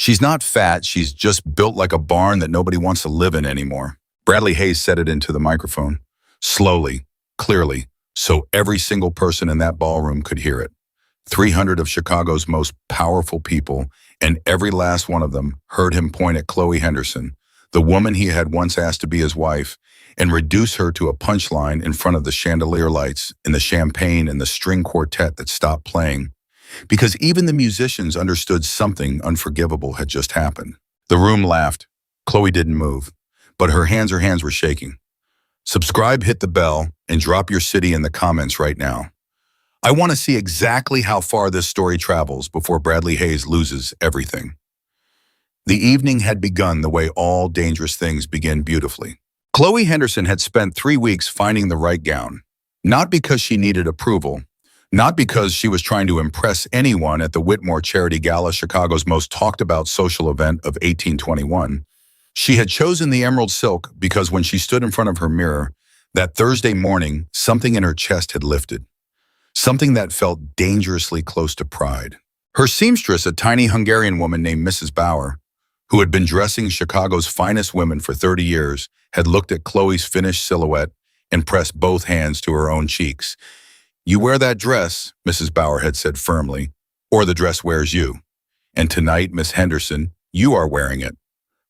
She's not fat, she's just built like a barn that nobody wants to live in anymore. Bradley Hayes said it into the microphone, slowly, clearly, so every single person in that ballroom could hear it. 300 of Chicago's most powerful people, and every last one of them heard him point at Chloe Henderson, the woman he had once asked to be his wife, and reduce her to a punchline in front of the chandelier lights and the champagne and the string quartet that stopped playing. Because even the musicians understood something unforgivable had just happened. The room laughed. Chloe didn't move, but her hands were shaking. Subscribe, hit the bell, and drop your city in the comments right now. I want to see exactly how far this story travels before Bradley Hayes loses everything. The evening had begun the way all dangerous things begin beautifully. Chloe Henderson had spent 3 weeks finding the right gown, not because she needed approval, not because she was trying to impress anyone at the Whitmore Charity Gala, Chicago's most talked about social event of 1821. She had chosen the emerald silk because when she stood in front of her mirror, that Thursday morning, something in her chest had lifted. Something that felt dangerously close to pride. Her seamstress, a tiny Hungarian woman named Mrs. Bauer, who had been dressing Chicago's finest women for 30 years, had looked at Chloe's finished silhouette and pressed both hands to her own cheeks. "You wear that dress," Mrs. Bauer had said firmly, "or the dress wears you. And tonight, Miss Henderson, you are wearing it."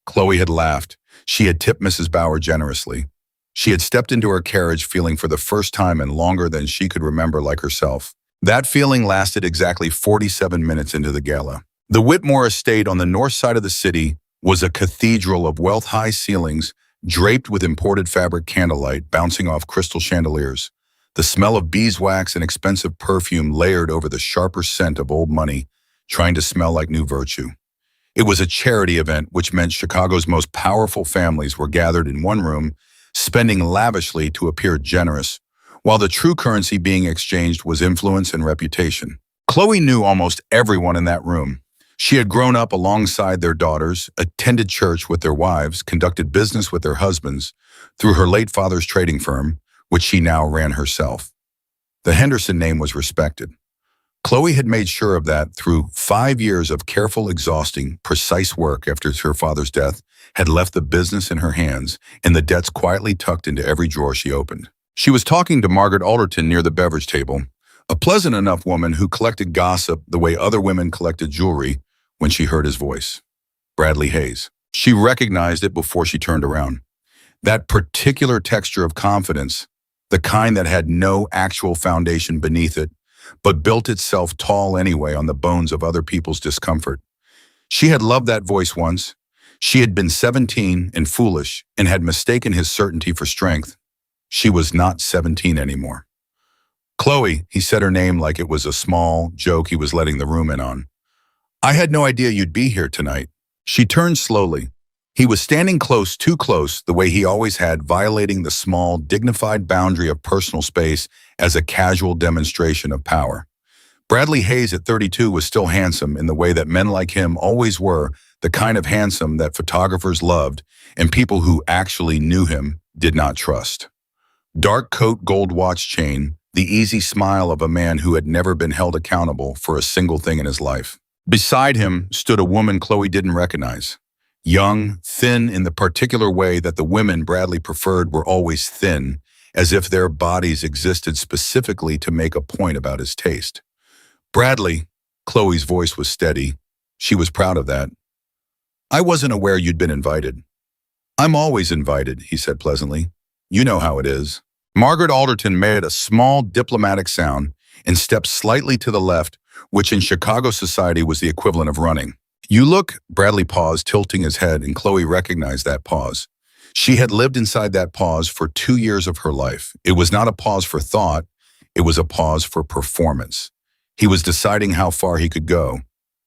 Chloe had laughed. She had tipped Mrs. Bauer generously. She had stepped into her carriage feeling for the first time and longer than she could remember like herself. That feeling lasted exactly 47 minutes into the gala. The Whitmore estate on the north side of the city was a cathedral of wealth-high ceilings draped with imported fabric candlelight bouncing off crystal chandeliers. The smell of beeswax and expensive perfume layered over the sharper scent of old money, trying to smell like new virtue. It was a charity event, which meant Chicago's most powerful families were gathered in one room, spending lavishly to appear generous, while the true currency being exchanged was influence and reputation. Chloe knew almost everyone in that room. She had grown up alongside their daughters, attended church with their wives, conducted business with their husbands through her late father's trading firm, which she now ran herself. The Henderson name was respected. Chloe had made sure of that through 5 years of careful, exhausting, precise work after her father's death had left the business in her hands and the debts quietly tucked into every drawer she opened. She was talking to Margaret Alderton near the beverage table, a pleasant enough woman who collected gossip the way other women collected jewelry when she heard his voice. Bradley Hayes. She recognized it before she turned around. That particular texture of confidence, the kind that had no actual foundation beneath it, but built itself tall anyway on the bones of other people's discomfort. She had loved that voice once. She had been 17 and foolish and had mistaken his certainty for strength. She was not 17 anymore. "Chloe," he said her name like it was a small joke he was letting the room in on. "I had no idea you'd be here tonight." She turned slowly. He was standing close, too close, the way he always had, violating the small, dignified boundary of personal space as a casual demonstration of power. Bradley Hayes at 32 was still handsome in the way that men like him always were, the kind of handsome that photographers loved and people who actually knew him did not trust. Dark coat, gold watch chain, the easy smile of a man who had never been held accountable for a single thing in his life. Beside him stood a woman Chloe didn't recognize. Young, thin in the particular way that the women Bradley preferred were always thin, as if their bodies existed specifically to make a point about his taste. "Bradley," Chloe's voice was steady. She was proud of that. "I wasn't aware you'd been invited." "I'm always invited," he said pleasantly. "You know how it is." Margaret Alderton made a small diplomatic sound and stepped slightly to the left, which in Chicago society was the equivalent of running. "You look," Bradley paused, tilting his head, and Chloe recognized that pause. She had lived inside that pause for 2 years of her life. It was not a pause for thought, it was a pause for performance. He was deciding how far he could go.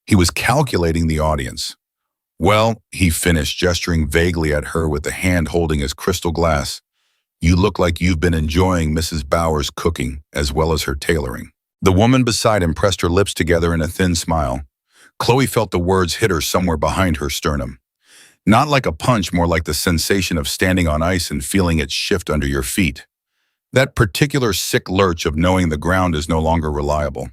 He was calculating the audience. "Well," he finished, gesturing vaguely at her with the hand holding his crystal glass, "you look like you've been enjoying Mrs. Bauer's cooking as well as her tailoring." The woman beside him pressed her lips together in a thin smile. Chloe felt the words hit her somewhere behind her sternum. Not like a punch, more like the sensation of standing on ice and feeling it shift under your feet. That particular sick lurch of knowing the ground is no longer reliable.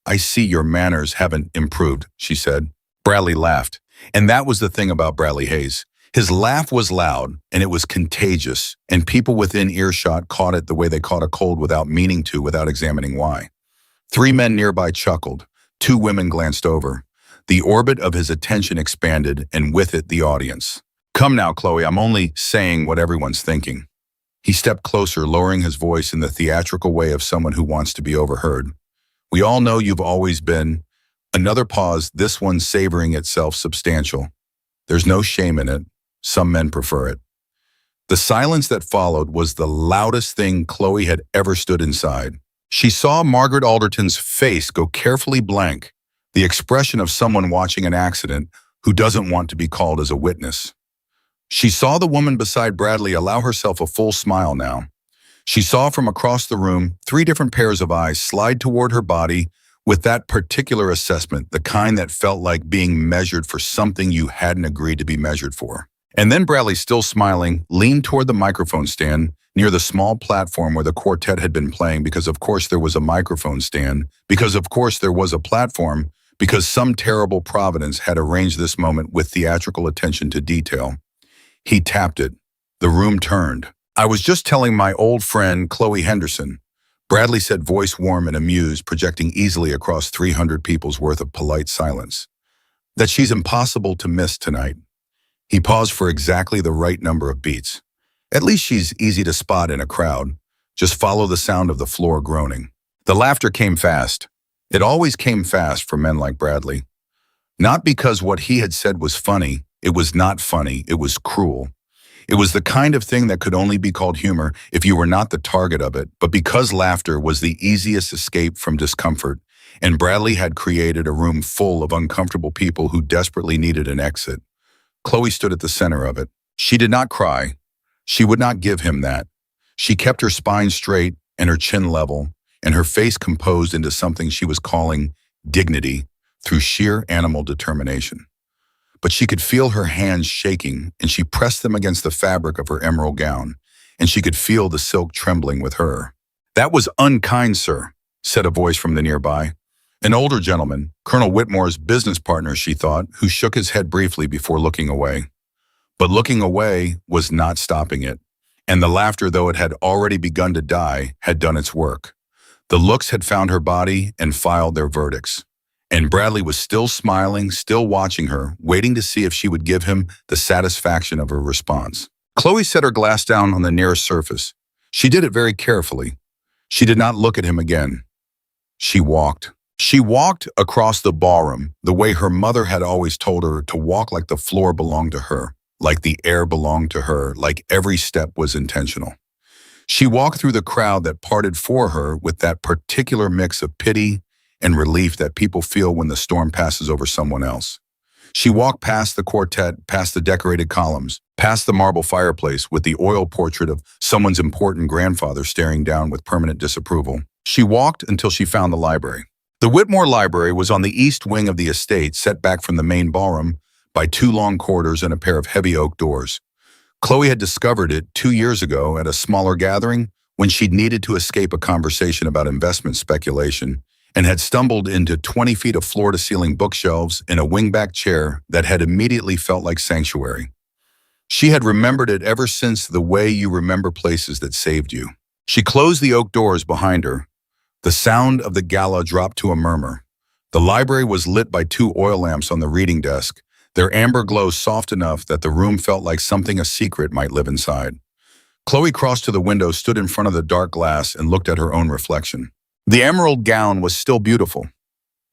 "I see your manners haven't improved," she said. Bradley laughed. And that was the thing about Bradley Hayes. His laugh was loud, and it was contagious, and people within earshot caught it the way they caught a cold without meaning to, without examining why. Three men nearby chuckled. Two women glanced over. The orbit of his attention expanded, and with it, the audience. Come now, Chloe, I'm only saying what everyone's thinking. He stepped closer, lowering his voice in the theatrical way of someone who wants to be overheard. We all know you've always been. Another pause, this one savoring itself substantial. There's no shame in it. Some men prefer it. The silence that followed was the loudest thing Chloe had ever stood inside. She saw Margaret Alderton's face go carefully blank, the expression of someone watching an accident who doesn't want to be called as a witness. She saw the woman beside Bradley allow herself a full smile now. She saw from across the room 3 different pairs of eyes slide toward her body with that particular assessment, the kind that felt like being measured for something you hadn't agreed to be measured for. And then Bradley, still smiling, leaned toward the microphone stand near the small platform where the quartet had been playing, because of course there was a microphone stand, because of course there was a platform, because some terrible providence had arranged this moment with theatrical attention to detail. He tapped it. The room turned. I was just telling my old friend, Chloe Henderson, Bradley said, voice warm and amused, projecting easily across 300 people's worth of polite silence, that she's impossible to miss tonight. He paused for exactly the right number of beats. At least she's easy to spot in a crowd. Just follow the sound of the floor groaning. The laughter came fast. It always came fast for men like Bradley. Not because what he had said was funny. It was not funny. It was cruel. It was the kind of thing that could only be called humor if you were not the target of it, but because laughter was the easiest escape from discomfort, and Bradley had created a room full of uncomfortable people who desperately needed an exit. Chloe stood at the center of it. She did not cry. She would not give him that. She kept her spine straight and her chin level, and her face composed into something she was calling dignity through sheer animal determination. But she could feel her hands shaking, and she pressed them against the fabric of her emerald gown, and she could feel the silk trembling with her. That was unkind, sir, said a voice from the nearby. An older gentleman, Colonel Whitmore's business partner, she thought, who shook his head briefly before looking away. But looking away was not stopping it, and the laughter, though it had already begun to die, had done its work. The looks had found her body and filed their verdicts. And Bradley was still smiling, still watching her, waiting to see if she would give him the satisfaction of her response. Chloe set her glass down on the nearest surface. She did it very carefully. She did not look at him again. She walked. She walked across the ballroom the way her mother had always told her to walk, like the floor belonged to her, like the air belonged to her, like every step was intentional. She walked through the crowd that parted for her with that particular mix of pity and relief that people feel when the storm passes over someone else. She walked past the quartet, past the decorated columns, past the marble fireplace with the oil portrait of someone's important grandfather staring down with permanent disapproval. She walked until she found the library. The Whitmore Library was on the east wing of the estate, set back from the main ballroom by 2 long corridors and a pair of heavy oak doors. Chloe had discovered it 2 years ago at a smaller gathering when she'd needed to escape a conversation about investment speculation, and had stumbled into 20 feet of floor-to-ceiling bookshelves in a wingback chair that had immediately felt like sanctuary. She had remembered it ever since, the way you remember places that saved you. She closed the oak doors behind her. The sound of the gala dropped to a murmur. The library was lit by 2 oil lamps on the reading desk, their amber glow soft enough that the room felt like something a secret might live inside. Chloe crossed to the window, stood in front of the dark glass, and looked at her own reflection. The emerald gown was still beautiful.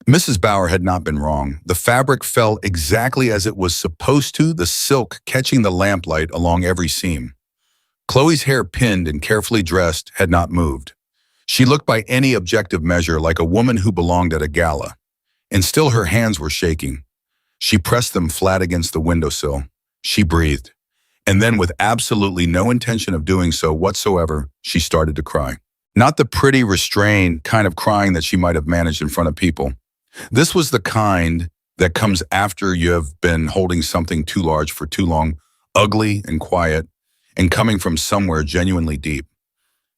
Mrs. Bauer had not been wrong. The fabric fell exactly as it was supposed to, the silk catching the lamplight along every seam. Chloe's hair, pinned and carefully dressed, had not moved. She looked by any objective measure like a woman who belonged at a gala. And still her hands were shaking. She pressed them flat against the windowsill. She breathed. And then, with absolutely no intention of doing so whatsoever, she started to cry. Not the pretty, restrained kind of crying that she might have managed in front of people. This was the kind that comes after you have been holding something too large for too long, ugly and quiet, and coming from somewhere genuinely deep.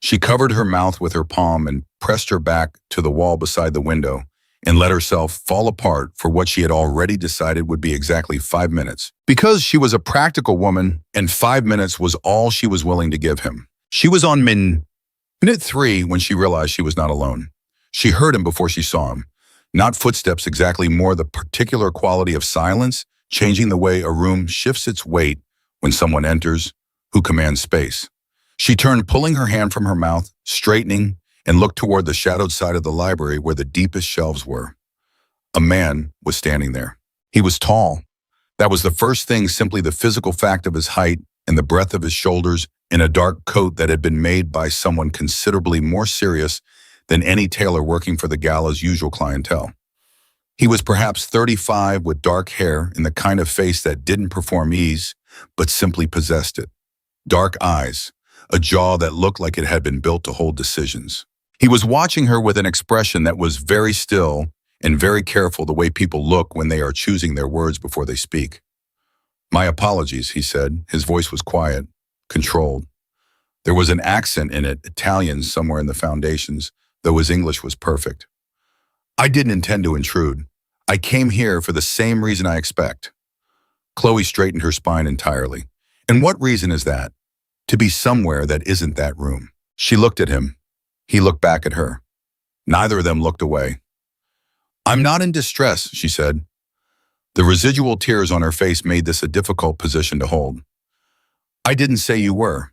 She covered her mouth with her palm and pressed her back to the wall beside the window, and let herself fall apart for what she had already decided would be exactly 5 minutes. Because she was a practical woman, and 5 minutes was all she was willing to give him. She was on minute 3 when she realized she was not alone. She heard him before she saw him. Not footsteps exactly, more the particular quality of silence, changing the way a room shifts its weight when someone enters, who commands space. She turned, pulling her hand from her mouth, straightening, and looked toward the shadowed side of the library where the deepest shelves were. A man was standing there. He was tall. That was the first thing, simply the physical fact of his height and the breadth of his shoulders, in a dark coat that had been made by someone considerably more serious than any tailor working for the gala's usual clientele. He was perhaps 35, with dark hair and the kind of face that didn't perform ease, but simply possessed it. Dark eyes, a jaw that looked like it had been built to hold decisions. He was watching her with an expression that was very still and very careful, the way people look when they are choosing their words before they speak. "My apologies," he said. His voice was quiet, controlled. There was an accent in it, Italian somewhere in the foundations, though his English was perfect. "I didn't intend to intrude. I came here for the same reason I expect." Chloe straightened her spine entirely. "And what reason is that? To be somewhere that isn't that room." She looked at him. He looked back at her. Neither of them looked away. "I'm not in distress," she said. The residual tears on her face made this a difficult position to hold. "I didn't say you were."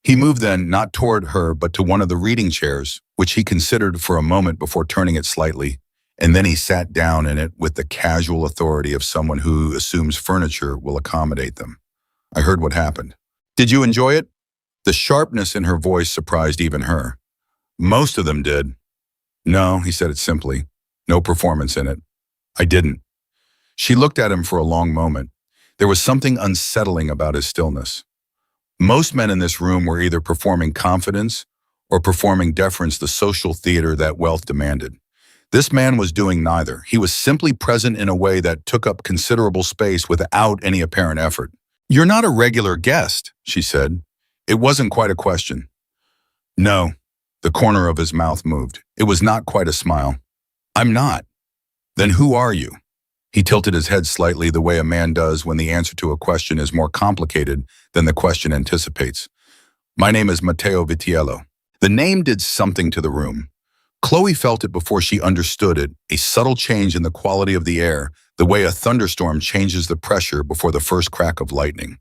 He moved then, not toward her, but to one of the reading chairs, which he considered for a moment before turning it slightly, and then he sat down in it with the casual authority of someone who assumes furniture will accommodate them. "I heard what happened. Did you enjoy it?" The sharpness in her voice surprised even her. "Most of them did." "No," he said it simply. "No performance in it. I didn't." She looked at him for a long moment. There was something unsettling about his stillness. Most men in this room were either performing confidence or performing deference, the social theater that wealth demanded. This man was doing neither. He was simply present in a way that took up considerable space without any apparent effort. "You're not a regular guest," she said. It wasn't quite a question. "No." The corner of his mouth moved. It was not quite a smile. "I'm not." "Then who are you?" He tilted his head slightly, the way a man does when the answer to a question is more complicated than the question anticipates. "My name is Matteo Vitiello." The name did something to the room. Chloe felt it before she understood it, a subtle change in the quality of the air, the way a thunderstorm changes the pressure before the first crack of lightning.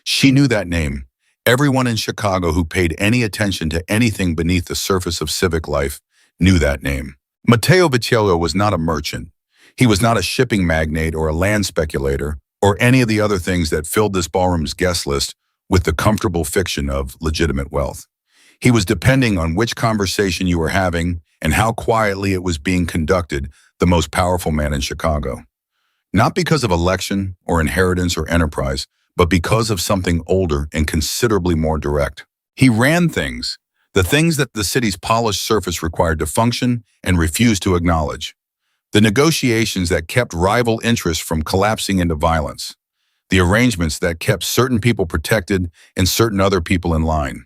She knew that name. Everyone in Chicago who paid any attention to anything beneath the surface of civic life knew that name. Matteo Vitiello was not a merchant. He was not a shipping magnate or a land speculator or any of the other things that filled this ballroom's guest list with the comfortable fiction of legitimate wealth. He was, depending on which conversation you were having and how quietly it was being conducted, the most powerful man in Chicago. Not because of election or inheritance or enterprise, but because of something older and considerably more direct. He ran things, the things that the city's polished surface required to function and refused to acknowledge. The negotiations that kept rival interests from collapsing into violence. The arrangements that kept certain people protected and certain other people in line.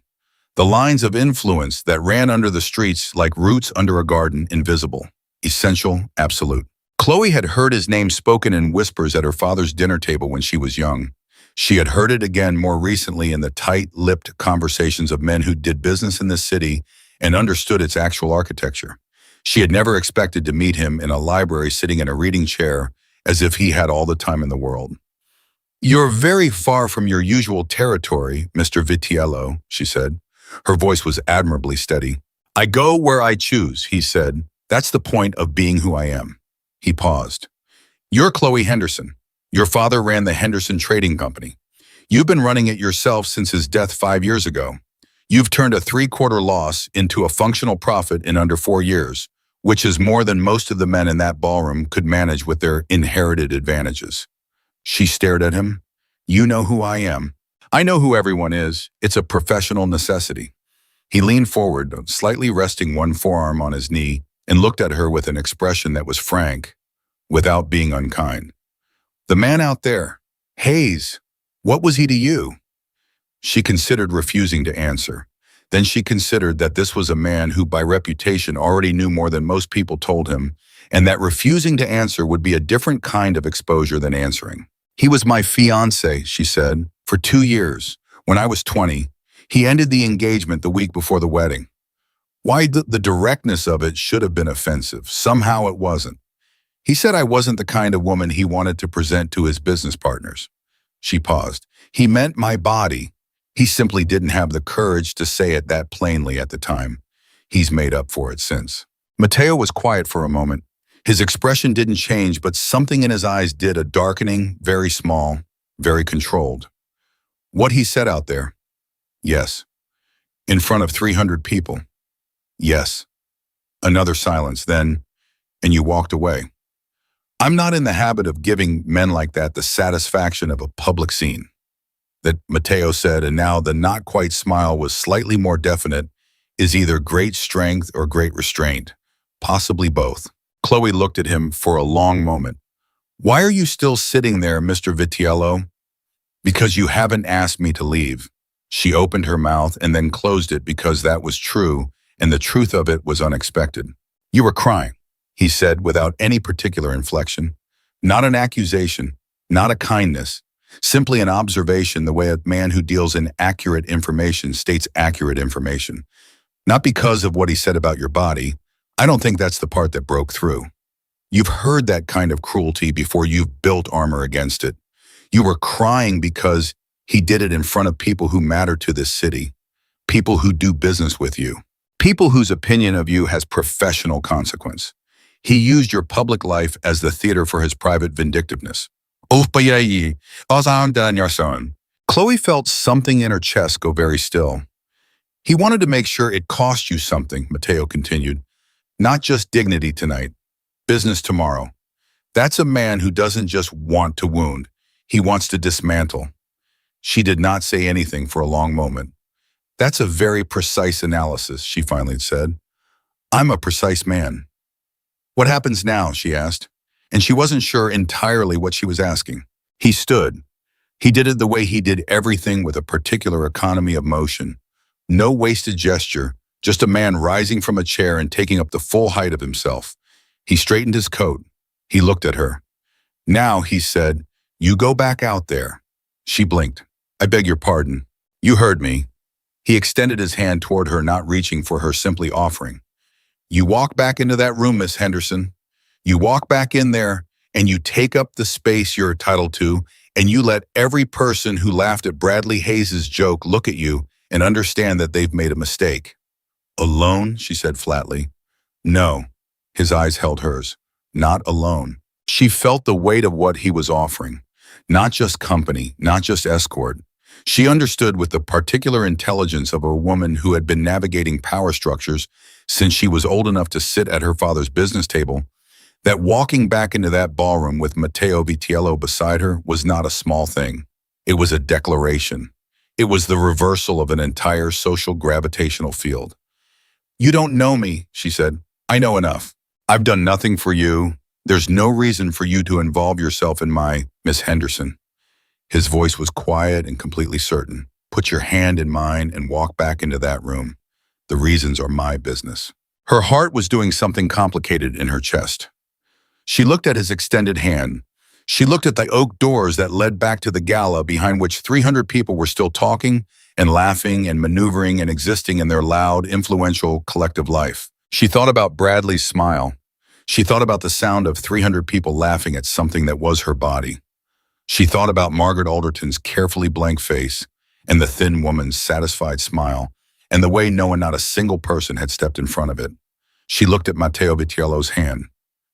The lines of influence that ran under the streets like roots under a garden, invisible, essential, absolute. Chloe had heard his name spoken in whispers at her father's dinner table when she was young. She had heard it again more recently in the tight-lipped conversations of men who did business in this city and understood its actual architecture. She had never expected to meet him in a library sitting in a reading chair as if he had all the time in the world. "You're very far from your usual territory, Mr. Vitiello," she said. Her voice was admirably steady. "I go where I choose," he said. "That's the point of being who I am." He paused. "You're Chloe Henderson. Your father ran the Henderson Trading Company. You've been running it yourself since his death 5 years ago. You've turned a 3/4 loss into a functional profit in under 4 years, which is more than most of the men in that ballroom could manage with their inherited advantages." She stared at him. "You know who I am." "I know who everyone is. It's a professional necessity." He leaned forward, slightly resting one forearm on his knee, and looked at her with an expression that was frank, without being unkind. "The man out there, Hayes, what was he to you?" She considered refusing to answer. Then she considered that this was a man who by reputation already knew more than most people told him, and that refusing to answer would be a different kind of exposure than answering. He was my fiancé, she said, for 2 years. When I was 20, he ended the engagement the week before the wedding. Why the directness of it should have been offensive. Somehow it wasn't. He said I wasn't the kind of woman he wanted to present to his business partners. She paused. He meant my body. He simply didn't have the courage to say it that plainly at the time. He's made up for it since. Matteo was quiet for a moment. His expression didn't change, but something in his eyes did, a darkening, very small, very controlled. What he said out there? Yes. In front of 300 people? Yes. Another silence, then, and you walked away. I'm not in the habit of giving men like that the satisfaction of a public scene. That, Matteo said, and now the not-quite smile was slightly more definite, is either great strength or great restraint, possibly both. Chloe looked at him for a long moment. Why are you still sitting there, Mr. Vitiello? Because you haven't asked me to leave. She opened her mouth and then closed it because that was true, and the truth of it was unexpected. You were crying, he said without any particular inflection. Not an accusation, not a kindness, simply an observation, the way a man who deals in accurate information states accurate information. Not because of what he said about your body. I don't think that's the part that broke through. You've heard that kind of cruelty before you've built armor against it. You were crying because he did it in front of people who matter to this city, people who do business with you, people whose opinion of you has professional consequence. He used your public life as the theater for his private vindictiveness. Chloe felt something in her chest go very still. He wanted to make sure it cost you something, Matteo continued. Not just dignity tonight, business tomorrow. That's a man who doesn't just want to wound, he wants to dismantle. She did not say anything for a long moment. That's a very precise analysis, she finally said. I'm a precise man. What happens now, she asked, and she wasn't sure entirely what she was asking. He stood. He did it the way he did everything, with a particular economy of motion. No wasted gesture, just a man rising from a chair and taking up the full height of himself. He straightened his coat. He looked at her. Now, he said, you go back out there. She blinked. I beg your pardon. You heard me. He extended his hand toward her, not reaching for her, simply offering. You walk back into that room, Miss Henderson. You walk back in there and you take up the space you're entitled to, and you let every person who laughed at Bradley Hayes' joke look at you and understand that they've made a mistake. Alone, she said flatly. No. His eyes held hers. Not alone. She felt the weight of what he was offering. Not just company, not just escort. She understood with the particular intelligence of a woman who had been navigating power structures since she was old enough to sit at her father's business table, that walking back into that ballroom with Matteo Vitiello beside her was not a small thing. It was a declaration. It was the reversal of an entire social gravitational field. You don't know me, she said. I know enough. I've done nothing for you. There's no reason for you to involve yourself in my Miss Henderson. His voice was quiet and completely certain. Put your hand in mine and walk back into that room. The reasons are my business. Her heart was doing something complicated in her chest. She looked at his extended hand. She looked at the oak doors that led back to the gala, behind which 300 people were still talking and laughing and maneuvering and existing in their loud, influential, collective life. She thought about Bradley's smile. She thought about the sound of 300 people laughing at something that was her body. She thought about Margaret Alderton's carefully blank face and the thin woman's satisfied smile, and the way not a single person had stepped in front of it. She looked at Matteo Vitiello's hand.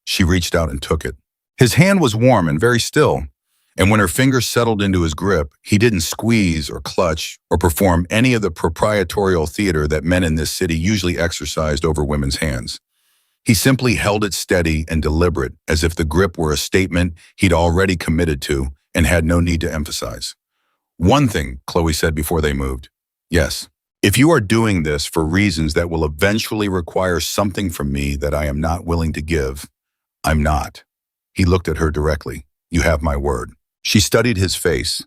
She reached out and took it. His hand was warm and very still, and when her fingers settled into his grip, he didn't squeeze or clutch or perform any of the proprietorial theater that men in this city usually exercised over women's hands. He simply held it steady and deliberate, as if the grip were a statement he'd already committed to and had no need to emphasize. One thing, Chloe said before they moved. Yes, if you are doing this for reasons that will eventually require something from me that I am not willing to give, I'm not. He looked at her directly. You have my word. She studied his face.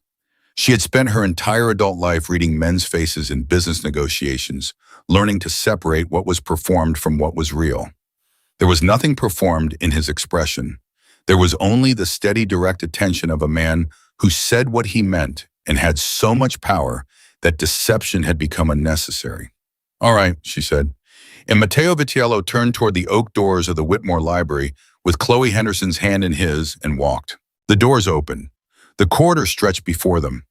She had spent her entire adult life reading men's faces in business negotiations, learning to separate what was performed from what was real. There was nothing performed in his expression. There was only the steady, direct attention of a man who said what he meant and had so much power that deception had become unnecessary. "All right," she said. And Matteo Vitiello turned toward the oak doors of the Whitmore Library with Chloe Henderson's hand in his and walked. The doors opened. The corridor stretched before them.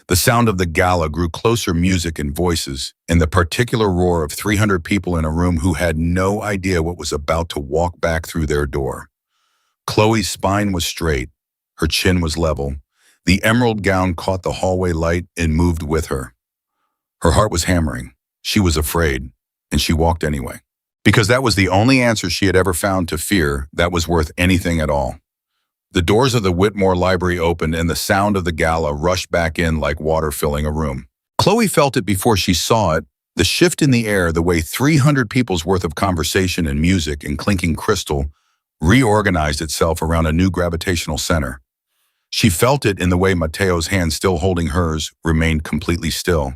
The sound of the gala grew closer, music and voices, and the particular roar of 300 people in a room who had no idea what was about to walk back through their door. Chloe's spine was straight. Her chin was level. The emerald gown caught the hallway light and moved with her. Her heart was hammering. She was afraid, and she walked anyway. Because that was the only answer she had ever found to fear that was worth anything at all. The doors of the Whitmore Library opened and the sound of the gala rushed back in like water filling a room. Chloe felt it before she saw it, the shift in the air, the way 300 people's worth of conversation and music and clinking crystal reorganized itself around a new gravitational center. She felt it in the way Matteo's hand, still holding hers, remained completely still,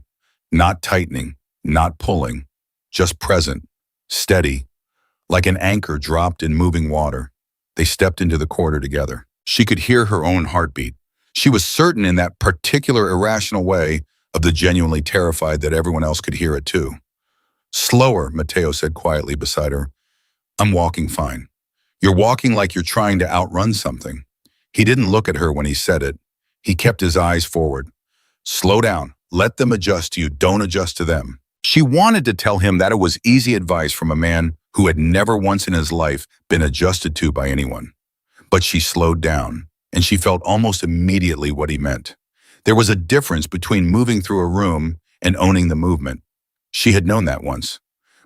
not tightening, not pulling, just present, steady, like an anchor dropped in moving water. They stepped into the corridor together. She could hear her own heartbeat. She was certain in that particular irrational way of the genuinely terrified that everyone else could hear it too. "Slower," Matteo said quietly beside her. "I'm walking fine." "You're walking like you're trying to outrun something." He didn't look at her when he said it. He kept his eyes forward. "Slow down. Let them adjust to you. Don't adjust to them." She wanted to tell him that it was easy advice from a man who had never once in his life been adjusted to by anyone. But she slowed down, and she felt almost immediately what he meant. There was a difference between moving through a room and owning the movement. She had known that once.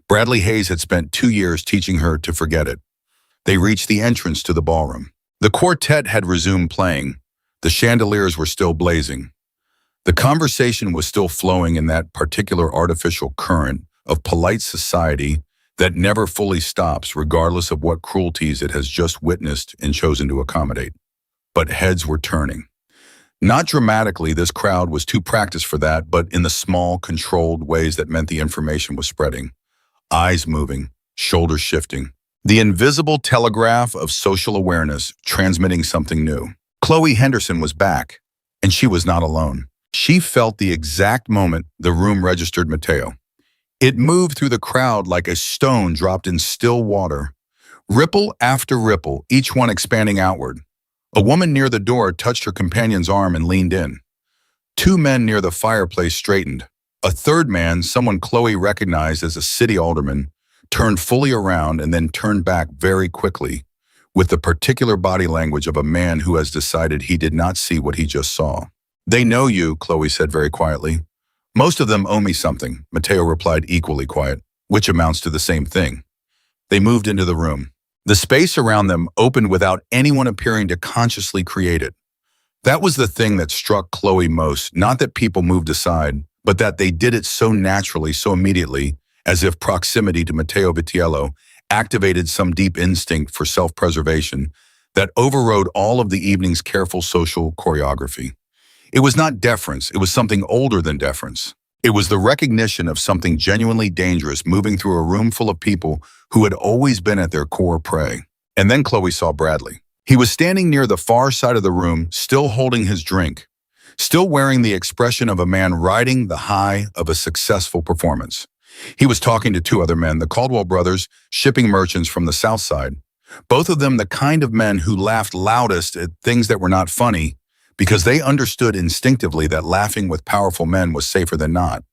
Bradley Hayes had spent 2 years teaching her to forget it. They reached the entrance to the ballroom. The quartet had resumed playing. The chandeliers were still blazing. The conversation was still flowing in that particular artificial current of polite society that never fully stops regardless of what cruelties it has just witnessed and chosen to accommodate. But heads were turning. Not dramatically, this crowd was too practiced for that, but in the small, controlled ways that meant the information was spreading. Eyes moving, shoulders shifting. The invisible telegraph of social awareness transmitting something new. Chloe Henderson was back, and she was not alone. She felt the exact moment the room registered Matteo. It moved through the crowd like a stone dropped in still water. Ripple after ripple, each one expanding outward. A woman near the door touched her companion's arm and leaned in. 2 men near the fireplace straightened. A third man, someone Chloe recognized as a city alderman, turned fully around and then turned back very quickly, with the particular body language of a man who has decided he did not see what he just saw. "They know you," Chloe said very quietly. "Most of them owe me something," Matteo replied, equally quiet, which amounts to the same thing. They moved into the room. The space around them opened without anyone appearing to consciously create it. That was the thing that struck Chloe most, not that people moved aside, but that they did it so naturally, so immediately, as if proximity to Matteo Vitiello activated some deep instinct for self-preservation that overrode all of the evening's careful social choreography. It was not deference, it was something older than deference. It was the recognition of something genuinely dangerous moving through a room full of people who had always been at their core prey. And then Chloe saw Bradley. He was standing near the far side of the room, still holding his drink, still wearing the expression of a man riding the high of a successful performance. He was talking to 2 other men, the Caldwell brothers, shipping merchants from the South Side. Both of them the kind of men who laughed loudest at things that were not funny, because they understood instinctively that laughing with powerful men was safer than not.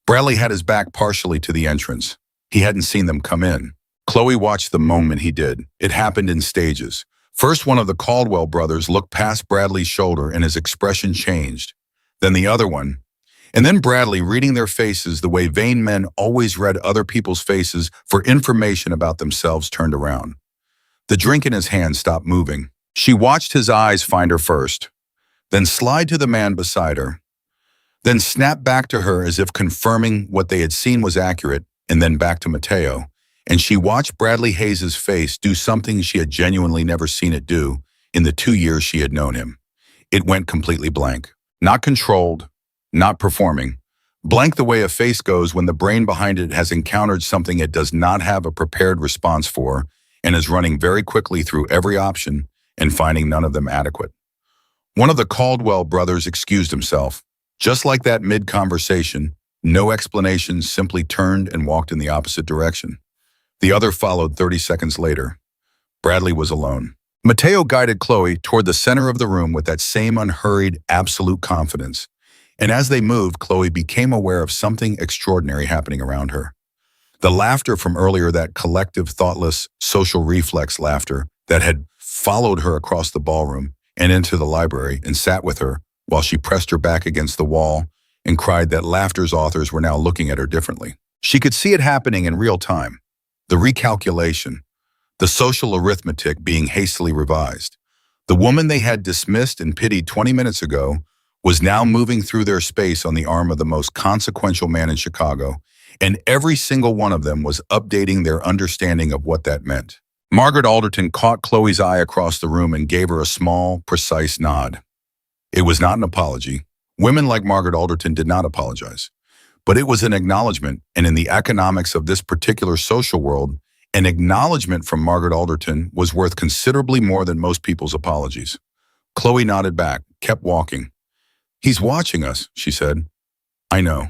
Bradley had his back partially to the entrance. He hadn't seen them come in. Chloe watched the moment he did. It happened in stages. First, one of the Caldwell brothers looked past Bradley's shoulder and his expression changed. Then the other one. And then Bradley, reading their faces the way vain men always read other people's faces for information about themselves, turned around. The drink in his hand stopped moving. She watched his eyes find her first, then slide to the man beside her, then snap back to her as if confirming what they had seen was accurate, and then back to Matteo. And she watched Bradley Hayes' face do something she had genuinely never seen it do in the 2 years she had known him. It went completely blank. Not controlled, not performing. Blank the way a face goes when the brain behind it has encountered something it does not have a prepared response for, and is running very quickly through every option and finding none of them adequate. One of the Caldwell brothers excused himself. Just like that mid-conversation, no explanation, simply turned and walked in the opposite direction. The other followed 30 seconds later. Bradley was alone. Mateo guided Chloe toward the center of the room with that same unhurried, absolute confidence. And as they moved, Chloe became aware of something extraordinary happening around her. The laughter from earlier, that collective, thoughtless, social reflex laughter that had followed her across the ballroom and into the library and sat with her while she pressed her back against the wall and cried, that laughter's authors were now looking at her differently. She could see it happening in real time. The recalculation, the social arithmetic being hastily revised. The woman they had dismissed and pitied 20 minutes ago was now moving through their space on the arm of the most consequential man in Chicago, and every single one of them was updating their understanding of what that meant. Margaret Alderton caught Chloe's eye across the room and gave her a small, precise nod. It was not an apology. Women like Margaret Alderton did not apologize. But it was an acknowledgement, and in the economics of this particular social world, an acknowledgement from Margaret Alderton was worth considerably more than most people's apologies. Chloe nodded back, kept walking. "He's watching us," she said. "I know.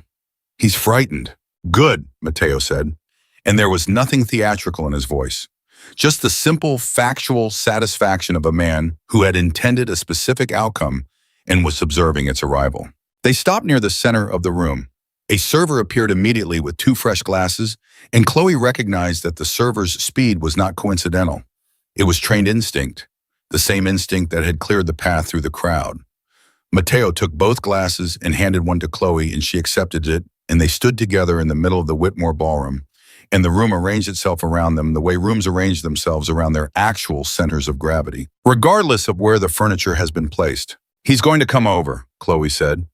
He's frightened." "Good," Mateo said, and there was nothing theatrical in his voice. Just the simple, factual satisfaction of a man who had intended a specific outcome and was observing its arrival. They stopped near the center of the room. A server appeared immediately with 2 fresh glasses, and Chloe recognized that the server's speed was not coincidental. It was trained instinct, the same instinct that had cleared the path through the crowd. Mateo took both glasses and handed one to Chloe, and she accepted it, and they stood together in the middle of the Whitmore ballroom, and the room arranged itself around them the way rooms arrange themselves around their actual centers of gravity, regardless of where the furniture has been placed. "He's going to come over," Chloe said.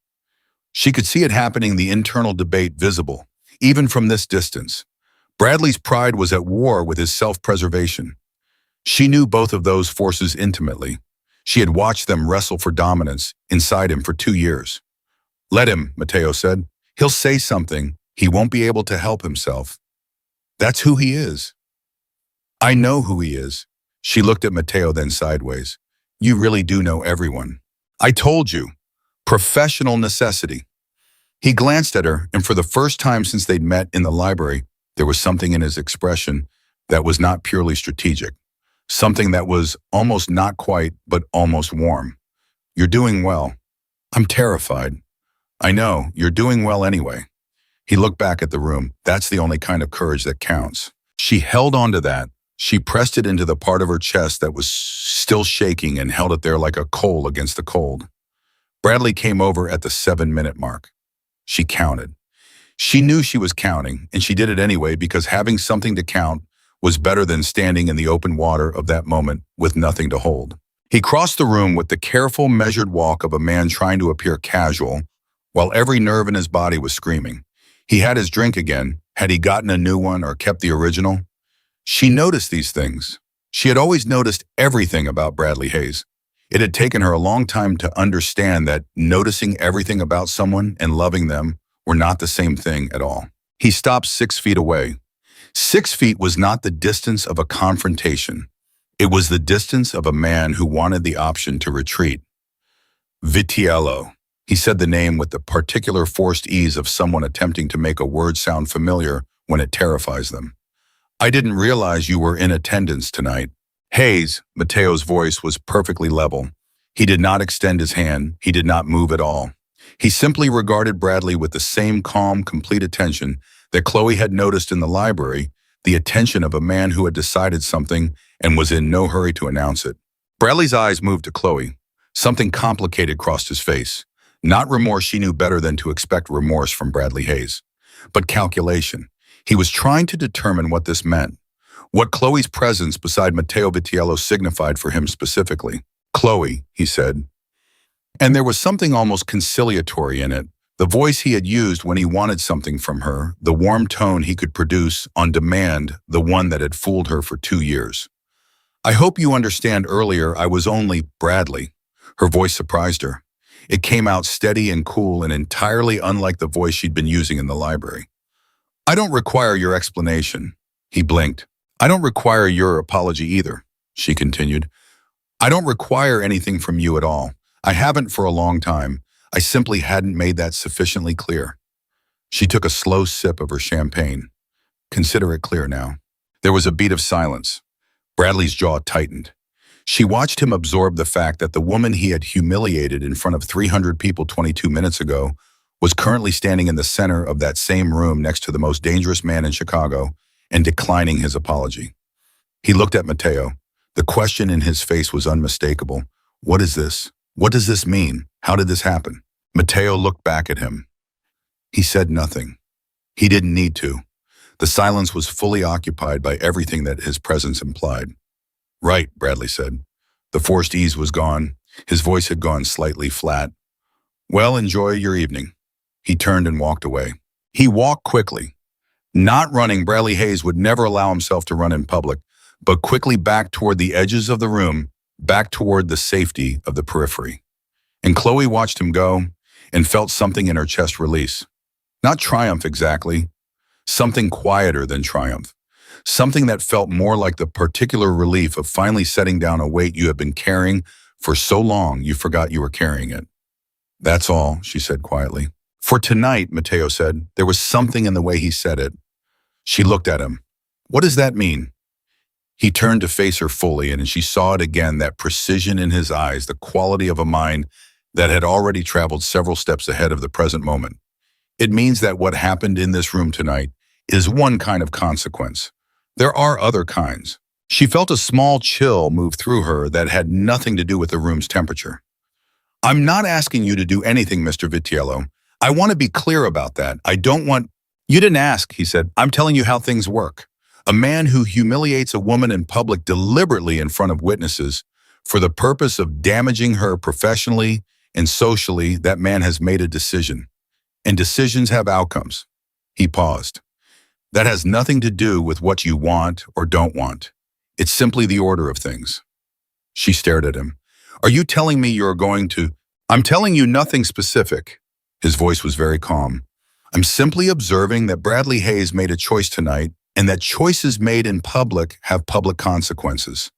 She could see it happening, the internal debate visible, even from this distance. Bradley's pride was at war with his self-preservation. She knew both of those forces intimately. She had watched them wrestle for dominance inside him for 2 years. "Let him," Mateo said. "He'll say something. He won't be able to help himself. That's who he is." "I know who he is." She looked at Mateo, then sideways. "You really do know everyone." "I told you. Professional necessity." He glanced at her, and for the first time since they'd met in the library, there was something in his expression that was not purely strategic. Something that was almost not quite, but almost warm. "You're doing well." "I'm terrified." "I know, you're doing well anyway." He looked back at the room. That's the only kind of courage that counts. She held on to that. She pressed it into the part of her chest that was still shaking and held it there like a coal against the cold. Bradley came over at the 7-minute mark. She counted. She knew she was counting, and she did it anyway because having something to count was better than standing in the open water of that moment with nothing to hold. He crossed the room with the careful, measured walk of a man trying to appear casual, while every nerve in his body was screaming. He had his drink again. Had he gotten a new one or kept the original? She noticed these things. She had always noticed everything about Bradley Hayes. It had taken her a long time to understand that noticing everything about someone and loving them were not the same thing at all. He stopped 6 feet away. 6 feet was not the distance of a confrontation. It was the distance of a man who wanted the option to retreat. Vitiello. He said the name with the particular forced ease of someone attempting to make a word sound familiar when it terrifies them. "I didn't realize you were in attendance tonight." "Hayes," Mateo's voice was perfectly level. He did not extend his hand. He did not move at all. He simply regarded Bradley with the same calm, complete attention that Chloe had noticed in the library, the attention of a man who had decided something and was in no hurry to announce it. Bradley's eyes moved to Chloe. Something complicated crossed his face. Not remorse, she knew better than to expect remorse from Bradley Hayes, but calculation. He was trying to determine what this meant, what Chloe's presence beside Mateo Vitiello signified for him specifically. "Chloe," he said. And there was something almost conciliatory in it, the voice he had used when he wanted something from her, the warm tone he could produce on demand, the one that had fooled her for 2 years. "I hope you understand earlier I was only Bradley." Her voice surprised her. It came out steady and cool and entirely unlike the voice she'd been using in the library. "I don't require your explanation." He blinked. I don't require your apology either, she continued. I don't require anything from you at all. I haven't for a long time. I simply hadn't made that sufficiently clear. She took a slow sip of her champagne. Consider it clear now. There was a beat of silence. Bradley's jaw tightened. She watched him absorb the fact that the woman he had humiliated in front of 300 people 22 minutes ago was currently standing in the center of that same room next to the most dangerous man in Chicago and declining his apology. He looked at Mateo. The question in his face was unmistakable. What is this? What does this mean? How did this happen? Mateo looked back at him. He said nothing. He didn't need to. The silence was fully occupied by everything that his presence implied. Right, Bradley said. The forced ease was gone. His voice had gone slightly flat. Well, enjoy your evening. He turned and walked away. He walked quickly. Not running, Bradley Hayes would never allow himself to run in public, but quickly back toward the edges of the room, back toward the safety of the periphery. And Chloe watched him go and felt something in her chest release. Not triumph exactly, something quieter than triumph. Something that felt more like the particular relief of finally setting down a weight you have been carrying for so long you forgot you were carrying it. That's all, she said quietly. For tonight, Mateo said. There was something in the way he said it. She looked at him. What does that mean? He turned to face her fully, and she saw it again, that precision in his eyes, the quality of a mind that had already traveled several steps ahead of the present moment. It means that what happened in this room tonight is one kind of consequence. There are other kinds. She felt a small chill move through her that had nothing to do with the room's temperature. I'm not asking you to do anything, Mr. Vitiello. I want to be clear about that. I don't want... You didn't ask, he said. I'm telling you how things work. A man who humiliates a woman in public deliberately in front of witnesses for the purpose of damaging her professionally and socially, that man has made a decision. And decisions have outcomes. He paused. That has nothing to do with what you want or don't want. It's simply the order of things. She stared at him. Are you telling me you're going to... I'm telling you nothing specific. His voice was very calm. I'm simply observing that Bradley Hayes made a choice tonight, and that choices made in public have public consequences.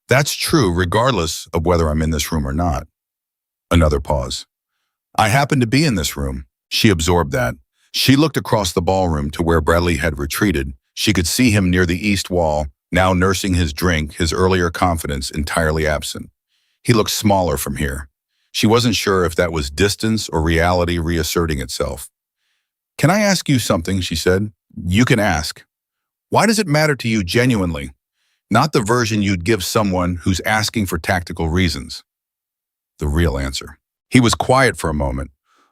That's true regardless of whether I'm in this room or not. Another pause. I happen to be in this room. She absorbed that. She looked across the ballroom to where Bradley had retreated. She could see him near the east wall, now nursing his drink, his earlier confidence entirely absent. He looked smaller from here. She wasn't sure if that was distance or reality reasserting itself. Can I ask you something, she said. You can ask. Why does it matter to you genuinely? Not the version you'd give someone who's asking for tactical reasons. The real answer. He was quiet for a moment,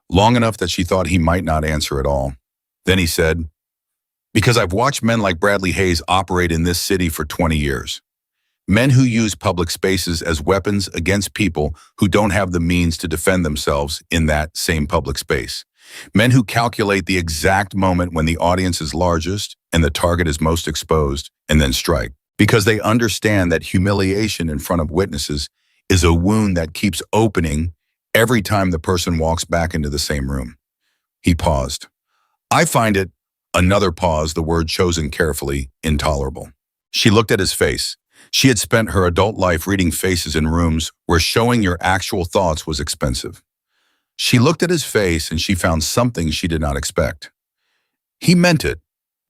long enough that she thought he might not answer at all. Then he said, because I've watched men like Bradley Hayes operate in this city for 20 years. Men who use public spaces as weapons against people who don't have the means to defend themselves in that same public space. Men who calculate the exact moment when the audience is largest and the target is most exposed and then strike. Because they understand that humiliation in front of witnesses is a wound that keeps opening every time the person walks back into the same room. He paused. I find it, another pause, the word chosen carefully, intolerable. She looked at his face. She had spent her adult life reading faces in rooms where showing your actual thoughts was expensive. She looked at his face and she found something she did not expect. He meant it,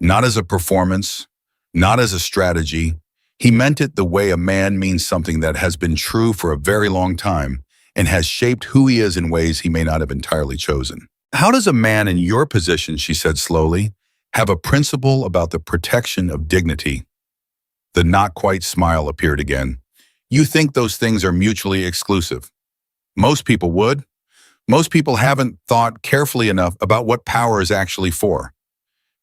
not as a performance, not as a strategy. He meant it the way a man means something that has been true for a very long time and has shaped who he is in ways he may not have entirely chosen. How does a man in your position, she said slowly, have a principle about the protection of dignity? The not-quite smile appeared again. You think those things are mutually exclusive. Most people would. Most people haven't thought carefully enough about what power is actually for.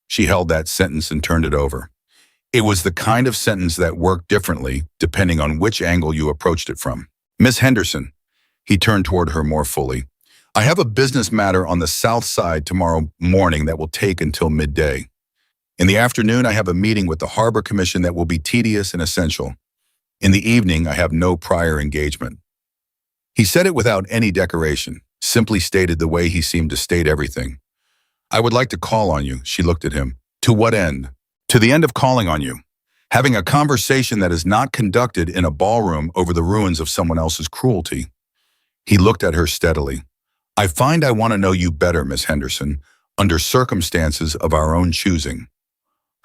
She held that sentence and turned it over. It was the kind of sentence that worked differently depending on which angle you approached it from. Miss Henderson, he turned toward her more fully. I have a business matter on the south side tomorrow morning that will take until midday. In the afternoon, I have a meeting with the Harbor Commission that will be tedious and essential. In the evening, I have no prior engagement. He said it without any decoration, simply stated the way he seemed to state everything. I would like to call on you, she looked at him. To what end? To the end of calling on you. Having a conversation that is not conducted in a ballroom over the ruins of someone else's cruelty. He looked at her steadily. I find I want to know you better, Miss Henderson, under circumstances of our own choosing.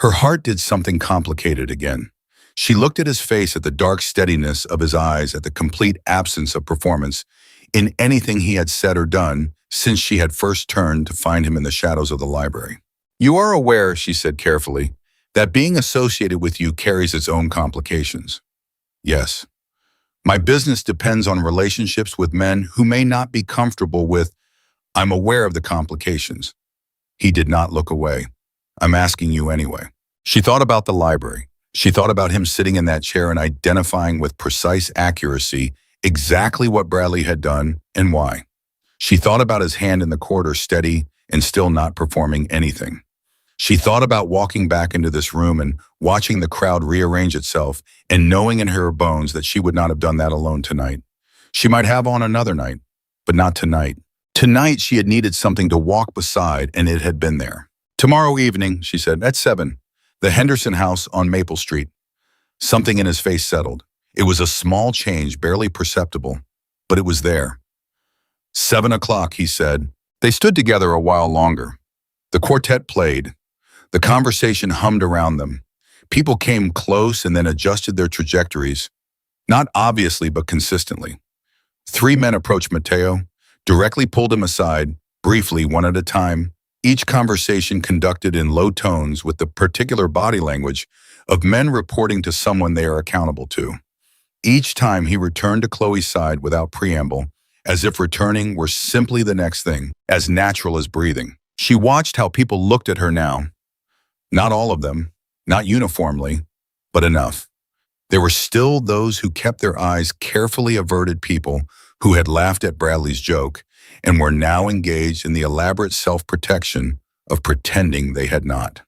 Her heart did something complicated again. She looked at his face, at the dark steadiness of his eyes, at the complete absence of performance in anything he had said or done since she had first turned to find him in the shadows of the library. You are aware, she said carefully, that being associated with you carries its own complications. Yes. My business depends on relationships with men who may not be comfortable with. I'm aware of the complications. He did not look away. I'm asking you anyway. She thought about the library. She thought about him sitting in that chair and identifying with precise accuracy exactly what Bradley had done and why. She thought about his hand in the quarter, steady and still not performing anything. She thought about walking back into this room and watching the crowd rearrange itself and knowing in her bones that she would not have done that alone tonight. She might have on another night, but not tonight. Tonight she had needed something to walk beside, and it had been there. Tomorrow evening, she said, at 7, the Henderson house on Maple Street. Something in his face settled. It was a small change, barely perceptible, but it was there. 7 o'clock, he said. They stood together a while longer. The quartet played. The conversation hummed around them. People came close and then adjusted their trajectories, not obviously but consistently. 3 men approached Matteo, directly pulled him aside, briefly, one at a time, each conversation conducted in low tones with the particular body language of men reporting to someone they are accountable to. Each time he returned to Chloe's side without preamble, as if returning were simply the next thing, as natural as breathing. She watched how people looked at her now. Not all of them, not uniformly, but enough. There were still those who kept their eyes carefully averted, people who had laughed at Bradley's joke and were now engaged in the elaborate self-protection of pretending they had not.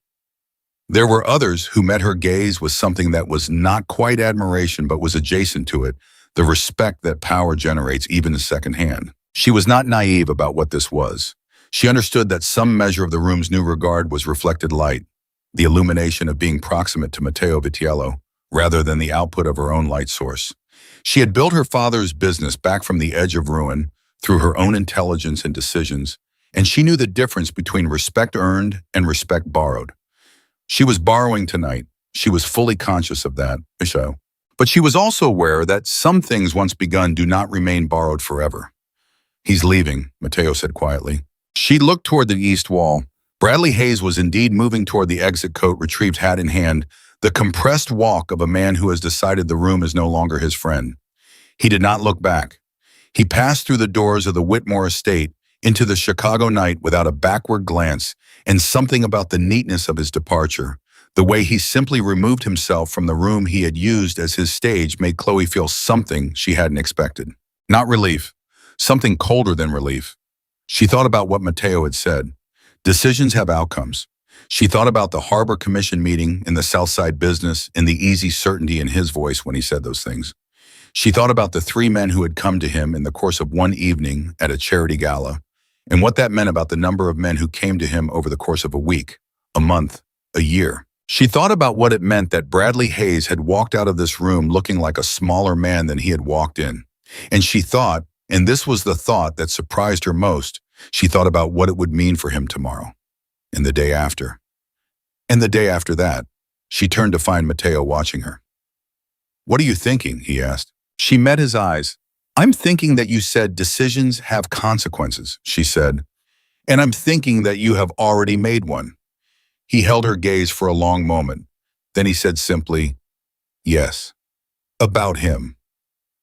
There were others who met her gaze with something that was not quite admiration but was adjacent to it, the respect that power generates even secondhand. She was not naive about what this was. She understood that some measure of the room's new regard was reflected light, the illumination of being proximate to Matteo Vitiello, rather than the output of her own light source. She had built her father's business back from the edge of ruin through her own intelligence and decisions, and she knew the difference between respect earned and respect borrowed. She was borrowing tonight. She was fully conscious of that, but she was also aware that some things once begun do not remain borrowed forever. He's leaving, Matteo said quietly. She looked toward the east wall. Bradley Hayes was indeed moving toward the exit, coat retrieved, hat in hand, the compressed walk of a man who has decided the room is no longer his friend. He did not look back. He passed through the doors of the Whitmore estate into the Chicago night without a backward glance, and something about the neatness of his departure, the way he simply removed himself from the room he had used as his stage, made Chloe feel something she hadn't expected. Not relief, something colder than relief. She thought about what Matteo had said. Decisions have outcomes. She thought about the Harbor Commission meeting in the Southside business and the easy certainty in his voice when he said those things. She thought about the 3 men who had come to him in the course of one evening at a charity gala, and what that meant about the number of men who came to him over the course of a week, a month, a year. She thought about what it meant that Bradley Hayes had walked out of this room looking like a smaller man than he had walked in. And she thought, and this was the thought that surprised her most, she thought about what it would mean for him tomorrow, and the day after. And the day after that. She turned to find Matteo watching her. What are you thinking? He asked. She met his eyes. I'm thinking that you said decisions have consequences, she said, and I'm thinking that you have already made one. He held her gaze for a long moment. Then he said simply, yes. About him.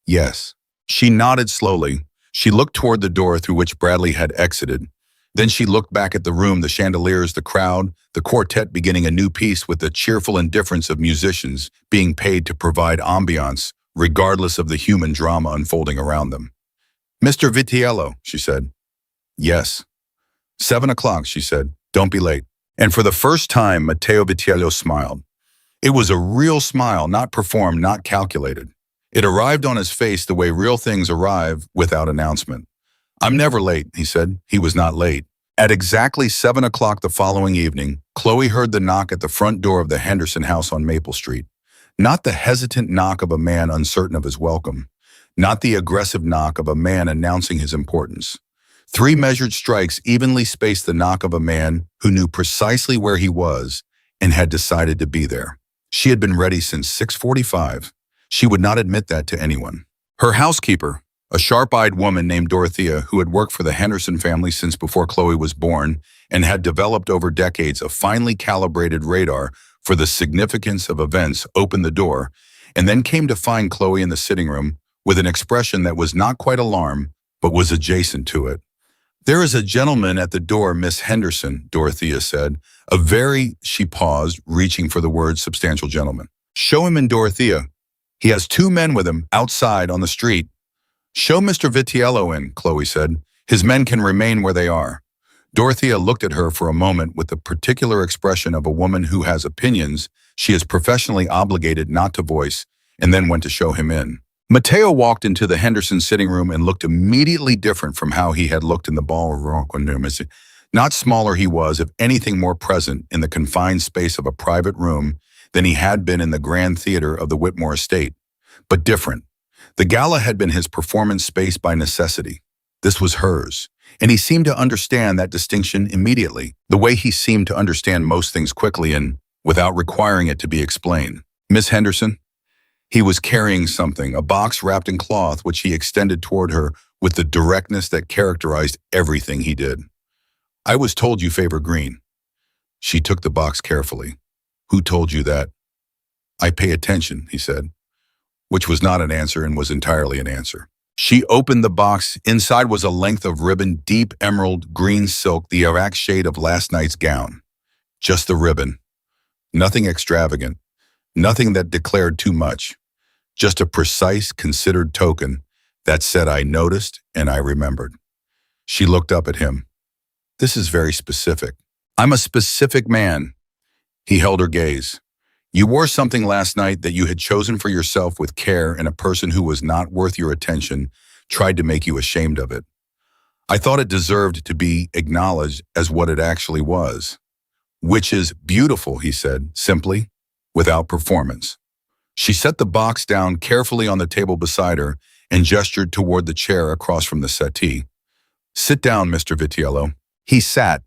Yes. She nodded slowly. She looked toward the door through which Bradley had exited. Then she looked back at the room, the chandeliers, the crowd, the quartet beginning a new piece with the cheerful indifference of musicians being paid to provide ambiance, regardless of the human drama unfolding around them. Mr. Vitiello, she said. Yes. 7 o'clock, she said. Don't be late. And for the first time, Matteo Vitiello smiled. It was a real smile, not performed, not calculated. It arrived on his face the way real things arrive without announcement. I'm never late, he said. He was not late. At exactly 7 o'clock the following evening, Chloe heard the knock at the front door of the Henderson house on Maple Street. Not the hesitant knock of a man uncertain of his welcome. Not the aggressive knock of a man announcing his importance. 3 measured strikes evenly spaced the knock of a man who knew precisely where he was and had decided to be there. She had been ready since 6:45. She would not admit that to anyone. Her housekeeper, a sharp-eyed woman named Dorothea who had worked for the Henderson family since before Chloe was born and had developed over decades a finely calibrated radar for the significance of events, opened the door and then came to find Chloe in the sitting room with an expression that was not quite alarm, but was adjacent to it. "There is a gentleman at the door, Miss Henderson," Dorothea said. She paused, reaching for the word substantial gentleman. "Show him in, Dorothea. He has 2 men with him outside on the street." "Show Mr. Vitiello in," Chloe said. "His men can remain where they are." Dorothea looked at her for a moment with the particular expression of a woman who has opinions she is professionally obligated not to voice, and then went to show him in. Matteo walked into the Henderson sitting room and looked immediately different from how he had looked in the ballroom. Not smaller he was, if anything more present in the confined space of a private room than he had been in the grand theater of the Whitmore estate, but different. The gala had been his performance space by necessity. This was hers, and he seemed to understand that distinction immediately, the way he seemed to understand most things quickly and without requiring it to be explained. "Miss Henderson?" He was carrying something, a box wrapped in cloth, which he extended toward her with the directness that characterized everything he did. "I was told you favor green." She took the box carefully. "Who told you that?" "I pay attention," he said, which was not an answer and was entirely an answer. She opened the box. Inside was a length of ribbon, deep emerald green silk, the Iraq shade of last night's gown. Just the ribbon. Nothing extravagant. Nothing that declared too much. Just a precise, considered token that said, "I noticed and I remembered." She looked up at him. "This is very specific." "I'm a specific man." He held her gaze. "You wore something last night that you had chosen for yourself with care, and a person who was not worth your attention tried to make you ashamed of it. I thought it deserved to be acknowledged as what it actually was." "Which is beautiful," he said, simply, without performance. She set the box down carefully on the table beside her and gestured toward the chair across from the settee. "Sit down, Mr. Vitiello." He sat.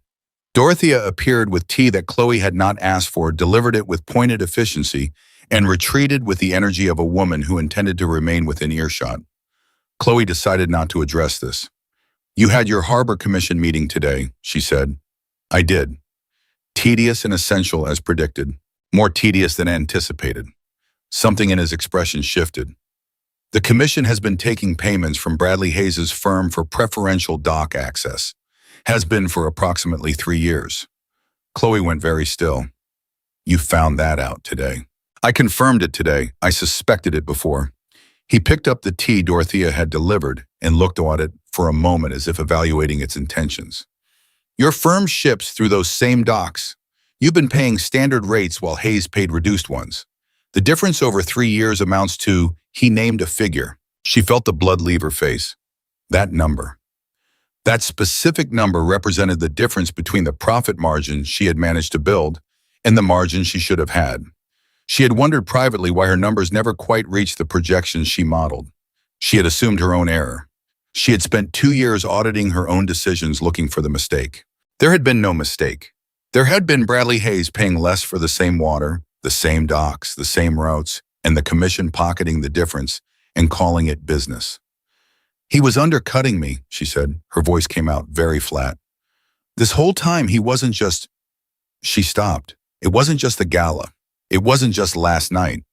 Dorothea appeared with tea that Chloe had not asked for, delivered it with pointed efficiency, and retreated with the energy of a woman who intended to remain within earshot. Chloe decided not to address this. "You had your Harbor Commission meeting today," she said. "I did. Tedious and essential as predicted. More tedious than anticipated." Something in his expression shifted. "The commission has been taking payments from Bradley Hayes's firm for preferential dock access. Has been for approximately 3 years. Chloe went very still. "You found that out today." "I confirmed it today. I suspected it before." He picked up the tea Dorothea had delivered and looked at it for a moment as if evaluating its intentions. "Your firm ships through those same docks. You've been paying standard rates while Hayes paid reduced ones. The difference over 3 years amounts to," he named a figure. She felt the blood leave her face. That number. That specific number represented the difference between the profit margin she had managed to build and the margin she should have had. She had wondered privately why her numbers never quite reached the projections she modeled. She had assumed her own error. She had spent 2 years auditing her own decisions looking for the mistake. There had been no mistake. There had been Bradley Hayes paying less for the same water, the same docks, the same routes, and the commission pocketing the difference and calling it business. "He was undercutting me," she said. Her voice came out very flat. "This whole time he wasn't just—" She stopped. "It wasn't just the gala. It wasn't just last night."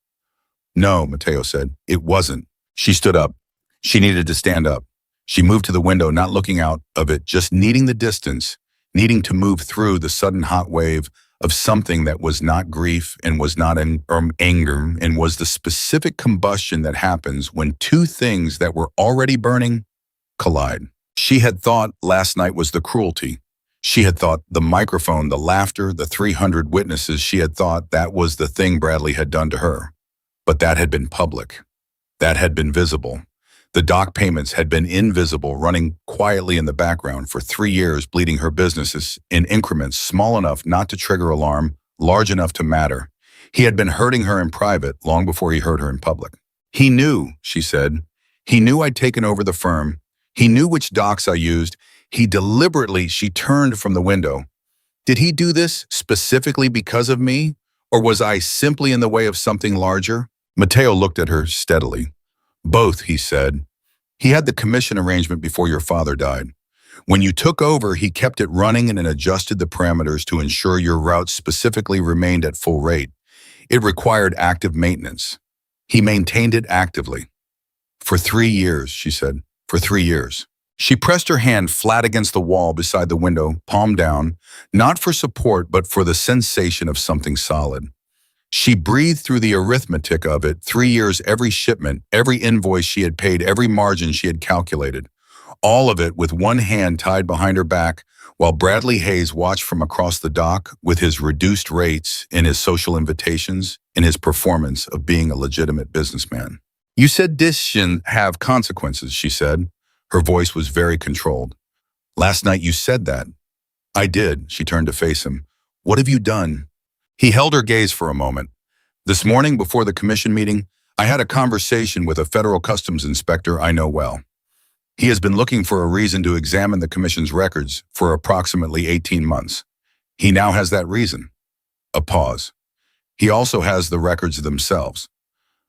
"No," Matteo said. "It wasn't." She stood up. She needed to stand up. She moved to the window, not looking out of it, just needing the distance, needing to move through the sudden hot wave of something that was not grief and was not anger and was the specific combustion that happens when 2 things that were already burning collide. She had thought last night was the cruelty. She had thought the microphone, the laughter, the 300 witnesses, she had thought that was the thing Bradley had done to her. But that had been public. That had been visible. The dock payments had been invisible, running quietly in the background for 3 years, bleeding her businesses in increments small enough not to trigger alarm, large enough to matter. He had been hurting her in private long before he hurt her in public. He knew, she said. He knew I'd taken over the firm. He knew which docs I used. He deliberately, she turned from the window. Did he do this specifically because of me? Or was I simply in the way of something larger? Mateo looked at her steadily. Both, he said. He had the commission arrangement before your father died. When you took over, he kept it running and adjusted the parameters to ensure your route specifically remained at full rate. It required active maintenance. He maintained it actively. For 3 years, she said. For 3 years. She pressed her hand flat against the wall beside the window, palm down, not for support, but for the sensation of something solid. She breathed through the arithmetic of it, 3 years, every shipment, every invoice she had paid, every margin she had calculated. All of it with one hand tied behind her back, while Bradley Hayes watched from across the dock with his reduced rates in his social invitations and his performance of being a legitimate businessman. You said this shouldn't have consequences, she said. Her voice was very controlled. Last night you said that. I did, she turned to face him. What have you done? He held her gaze for a moment. This morning before the commission meeting, I had a conversation with a federal customs inspector I know well. He has been looking for a reason to examine the commission's records for approximately 18 months. He now has that reason. A pause. He also has the records themselves.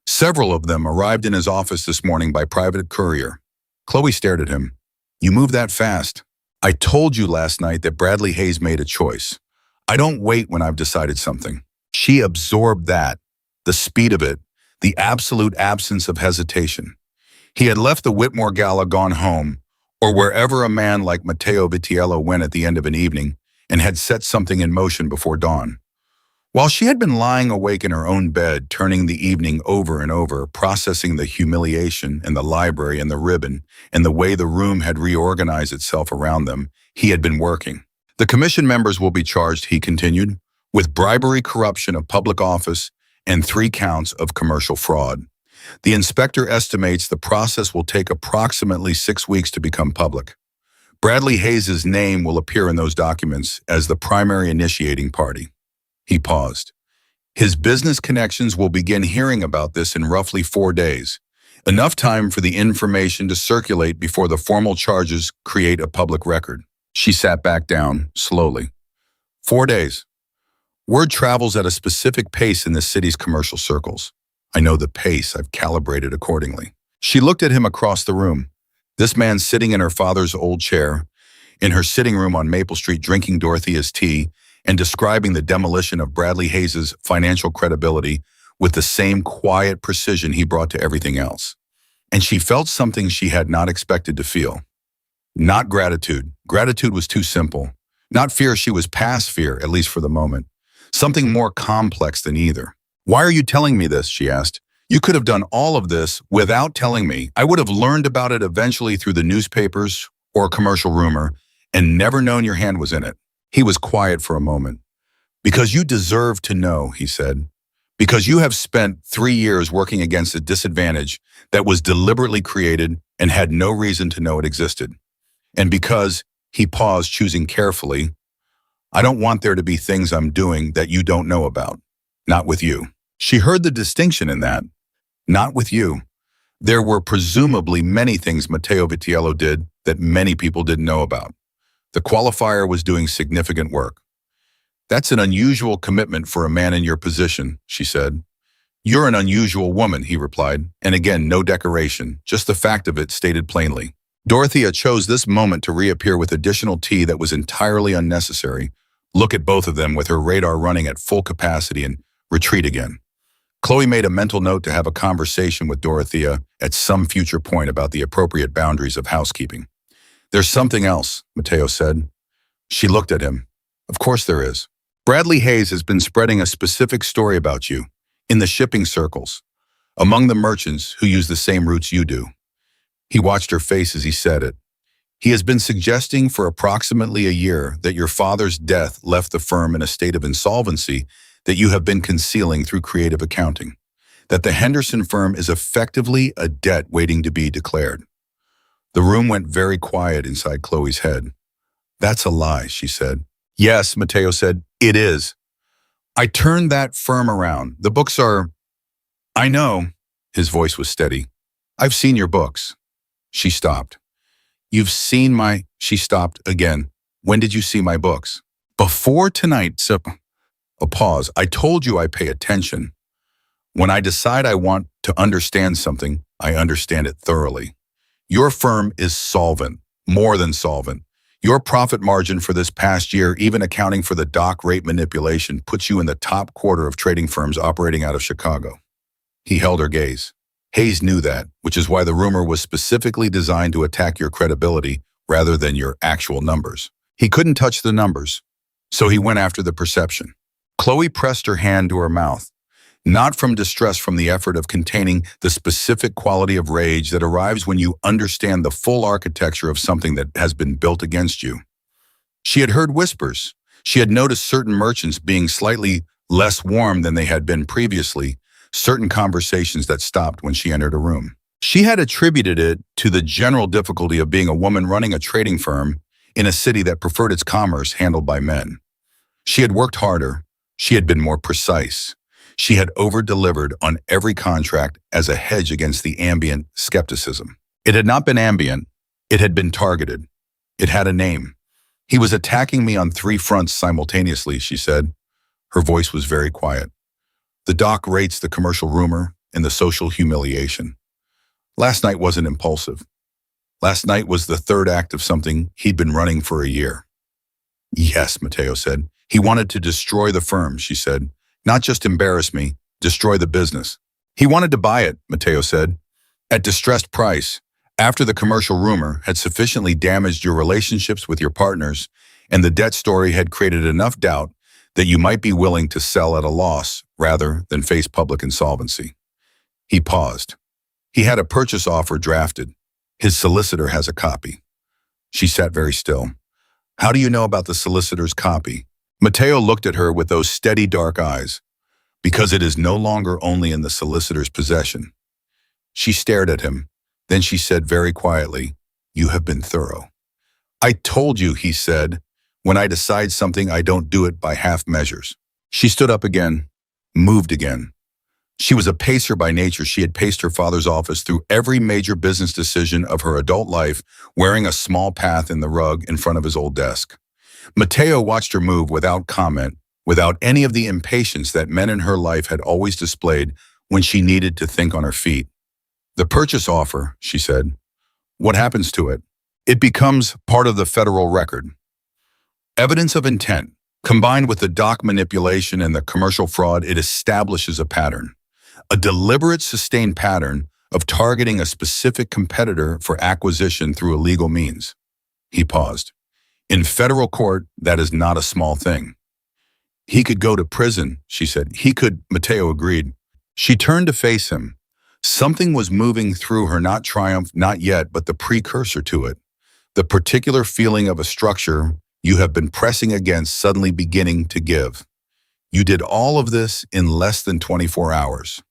Several of them arrived in his office this morning by private courier. Chloe stared at him. You move that fast. I told you last night that Bradley Hayes made a choice. I don't wait when I've decided something. She absorbed that, the speed of it, the absolute absence of hesitation. He had left the Whitmore Gala, gone home, or wherever a man like Matteo Vitiello went at the end of an evening, and had set something in motion before dawn. While she had been lying awake in her own bed, turning the evening over and over, processing the humiliation and the library and the ribbon and the way the room had reorganized itself around them, he had been working. The commission members will be charged, he continued, with bribery, corruption of public office, and 3 counts of commercial fraud. The inspector estimates the process will take approximately 6 weeks to become public. Bradley Hayes' name will appear in those documents as the primary initiating party. He paused. His business connections will begin hearing about this in roughly 4 days, enough time for the information to circulate before the formal charges create a public record. She sat back down, slowly. 4 days. Word travels at a specific pace in the city's commercial circles. I know the pace, I've calibrated accordingly. She looked at him across the room. This man sitting in her father's old chair, in her sitting room on Maple Street drinking Dorothea's tea, and describing the demolition of Bradley Hayes' financial credibility with the same quiet precision he brought to everything else. And she felt something she had not expected to feel. Not gratitude. Gratitude was too simple. Not fear, she was past fear, at least for the moment. Something more complex than either. Why are you telling me this, she asked. You could have done all of this without telling me. I would have learned about it eventually through the newspapers or a commercial rumor and never known your hand was in it. He was quiet for a moment. Because you deserve to know, he said. Because you have spent 3 years working against a disadvantage that was deliberately created and had no reason to know it existed. And because, he paused, choosing carefully, I don't want there to be things I'm doing that you don't know about. Not with you. She heard the distinction in that. Not with you. There were presumably many things Matteo Vitiello did that many people didn't know about. The qualifier was doing significant work. That's an unusual commitment for a man in your position, she said. You're an unusual woman, he replied, and again, no decoration, just the fact of it stated plainly. Dorothea chose this moment to reappear with additional tea that was entirely unnecessary, look at both of them with her radar running at full capacity and retreat again. Chloe made a mental note to have a conversation with Dorothea at some future point about the appropriate boundaries of housekeeping. There's something else, Matteo said. She looked at him. Of course there is. Bradley Hayes has been spreading a specific story about you, in the shipping circles, among the merchants who use the same routes you do. He watched her face as he said it. He has been suggesting for approximately a year that your father's death left the firm in a state of insolvency that you have been concealing through creative accounting, that the Henderson firm is effectively a debt waiting to be declared. The room went very quiet inside Chloe's head. That's a lie, she said. Yes, Matteo said, it is. I turned that firm around. The books are, I know. His voice was steady. I've seen your books. She stopped. You've seen my, she stopped again. When did you see my books? Before tonight, so, a pause. I told you I pay attention. When I decide I want to understand something, I understand it thoroughly. Your firm is solvent, more than solvent. Your profit margin for this past year, even accounting for the dock rate manipulation, puts you in the top quarter of trading firms operating out of Chicago. He held her gaze. Hayes knew that, which is why the rumor was specifically designed to attack your credibility rather than your actual numbers. He couldn't touch the numbers, so he went after the perception. Chloe pressed her hand to her mouth, not from distress, from the effort of containing the specific quality of rage that arrives when you understand the full architecture of something that has been built against you. She had heard whispers. She had noticed certain merchants being slightly less warm than they had been previously, certain conversations that stopped when she entered a room. She had attributed it to the general difficulty of being a woman running a trading firm in a city that preferred its commerce handled by men. She had worked harder. She had been more precise. She had over-delivered on every contract as a hedge against the ambient skepticism. It had not been ambient. It had been targeted. It had a name. He was attacking me on 3 fronts simultaneously, she said. Her voice was very quiet. The dock rates, the commercial rumor, and the social humiliation. Last night wasn't impulsive. Last night was the third act of something he'd been running for a year. Yes, Matteo said. He wanted to destroy the firm, she said. Not just embarrass me, destroy the business. He wanted to buy it, Matteo said, at distressed price, after the commercial rumor had sufficiently damaged your relationships with your partners and the debt story had created enough doubt that you might be willing to sell at a loss rather than face public insolvency. He paused. He had a purchase offer drafted. His solicitor has a copy. She sat very still. How do you know about the solicitor's copy? Matteo looked at her with those steady dark eyes. Because it is no longer only in the solicitor's possession. She stared at him. Then she said very quietly, You have been thorough. I told you, he said. When I decide something, I don't do it by half measures. She stood up again, moved again. She was a pacer by nature. She had paced her father's office through every major business decision of her adult life, wearing a small path in the rug in front of his old desk. Matteo watched her move without comment, without any of the impatience that men in her life had always displayed when she needed to think on her feet. The purchase offer, she said. What happens to it? It becomes part of the federal record. Evidence of intent. Combined with the dock manipulation and the commercial fraud, it establishes a pattern. A deliberate, sustained pattern of targeting a specific competitor for acquisition through illegal means. He paused. In federal court, that is not a small thing. He could go to prison, she said. He could, Matteo agreed. She turned to face him. Something was moving through her, not triumph, not yet, but the precursor to it. The particular feeling of a structure you have been pressing against suddenly beginning to give. You did all of this in less than 24 hours.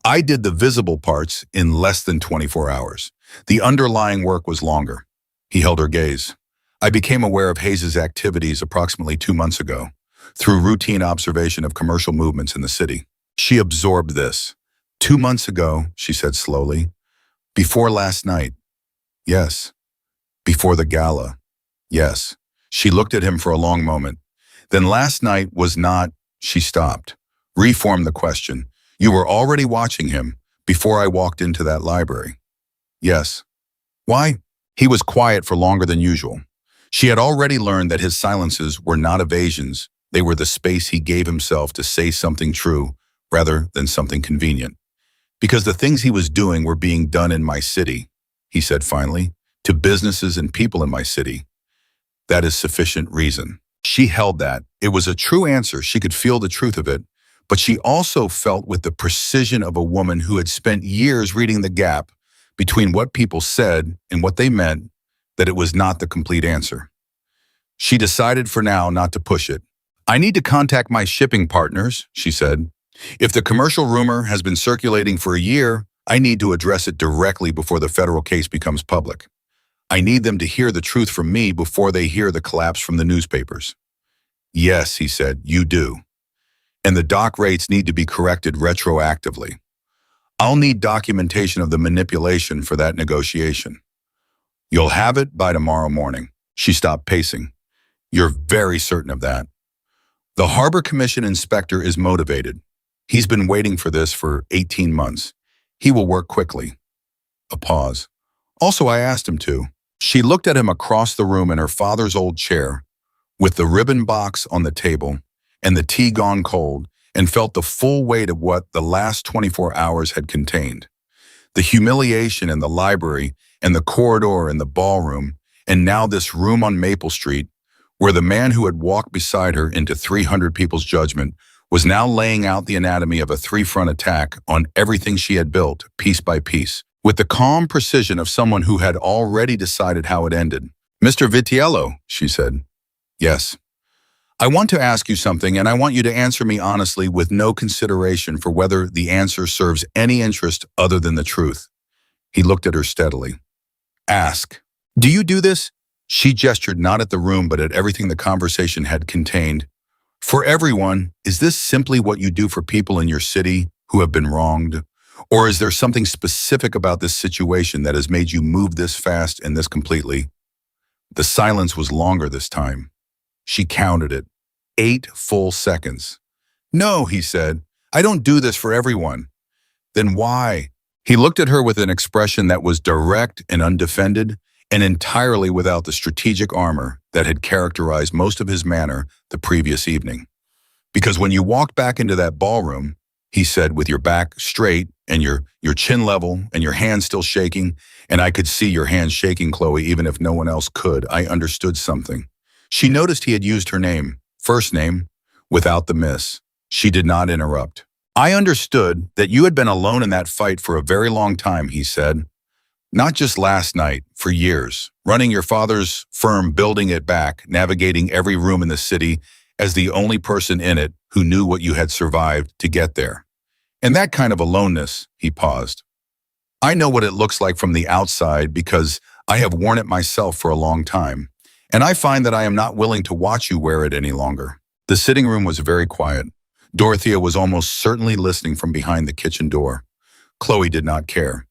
I did the visible parts in less than 24 hours. The underlying work was longer. He held her gaze. I became aware of Hayes's activities approximately 2 months ago, through routine observation of commercial movements in the city. She absorbed this. 2 months ago, she said slowly. Before last night. Yes. Before the gala. Yes. She looked at him for a long moment. Then last night was not, she stopped. Reformed the question. You were already watching him before I walked into that library. Yes. Why? He was quiet for longer than usual. She had already learned that his silences were not evasions. They were the space he gave himself to say something true rather than something convenient. Because the things he was doing were being done in my city, he said finally, to businesses and people in my city. That is sufficient reason. She held that. It was a true answer. She could feel the truth of it. But she also felt with the precision of a woman who had spent years reading the gap between what people said and what they meant, that it was not the complete answer. She decided for now not to push it. I need to contact my shipping partners, she said. If the commercial rumor has been circulating for a year, I need to address it directly before the federal case becomes public. I need them to hear the truth from me before they hear the collapse from the newspapers. Yes, he said, you do. and the dock rates need to be corrected retroactively. I'll need documentation of the manipulation for that negotiation. You'll have it by tomorrow morning." She stopped pacing. "You're very certain of that?" "The Harbor Commission inspector is motivated. He's been waiting for this for 18 months. He will work quickly." A pause. "Also, I asked him to." She looked at him across the room in her father's old chair, with the ribbon box on the table and the tea gone cold, and felt the full weight of what the last 24 hours had contained. The humiliation in the library and the corridor and the ballroom, and now this room on Maple Street, where the man who had walked beside her into 300 people's judgment was now laying out the anatomy of a three-front attack on everything she had built, piece by piece, with the calm precision of someone who had already decided how it ended. "Mr. Vitiello," she said. "Yes. I want to ask you something, and I want you to answer me honestly with no consideration for whether the answer serves any interest other than the truth." He looked at her steadily. "Ask. Do you do this?" She gestured not at the room but at everything the conversation had contained. "For everyone, is this simply what you do for people in your city who have been wronged? Or is there something specific about this situation that has made you move this fast and this completely?" The silence was longer this time. She counted it. 8 full seconds. "No," he said. "I don't do this for everyone." "Then why?" He looked at her with an expression that was direct and undefended, and entirely without the strategic armor that had characterized most of his manner the previous evening. "Because when you walked back into that ballroom," he said, "with your back straight and your chin level and your hands still shaking, and I could see your hands shaking, Chloe, even if no one else could, I understood something." She noticed he had used her name, first name, without the miss. She did not interrupt. "I understood that you had been alone in that fight for a very long time," he said. "Not just last night, for years, running your father's firm, building it back, navigating every room in the city as the only person in it who knew what you had survived to get there. And that kind of aloneness," he paused. "I know what it looks like from the outside because I have worn it myself for a long time. And I find that I am not willing to watch you wear it any longer." The sitting room was very quiet. Dorothea was almost certainly listening from behind the kitchen door. Chloe did not care.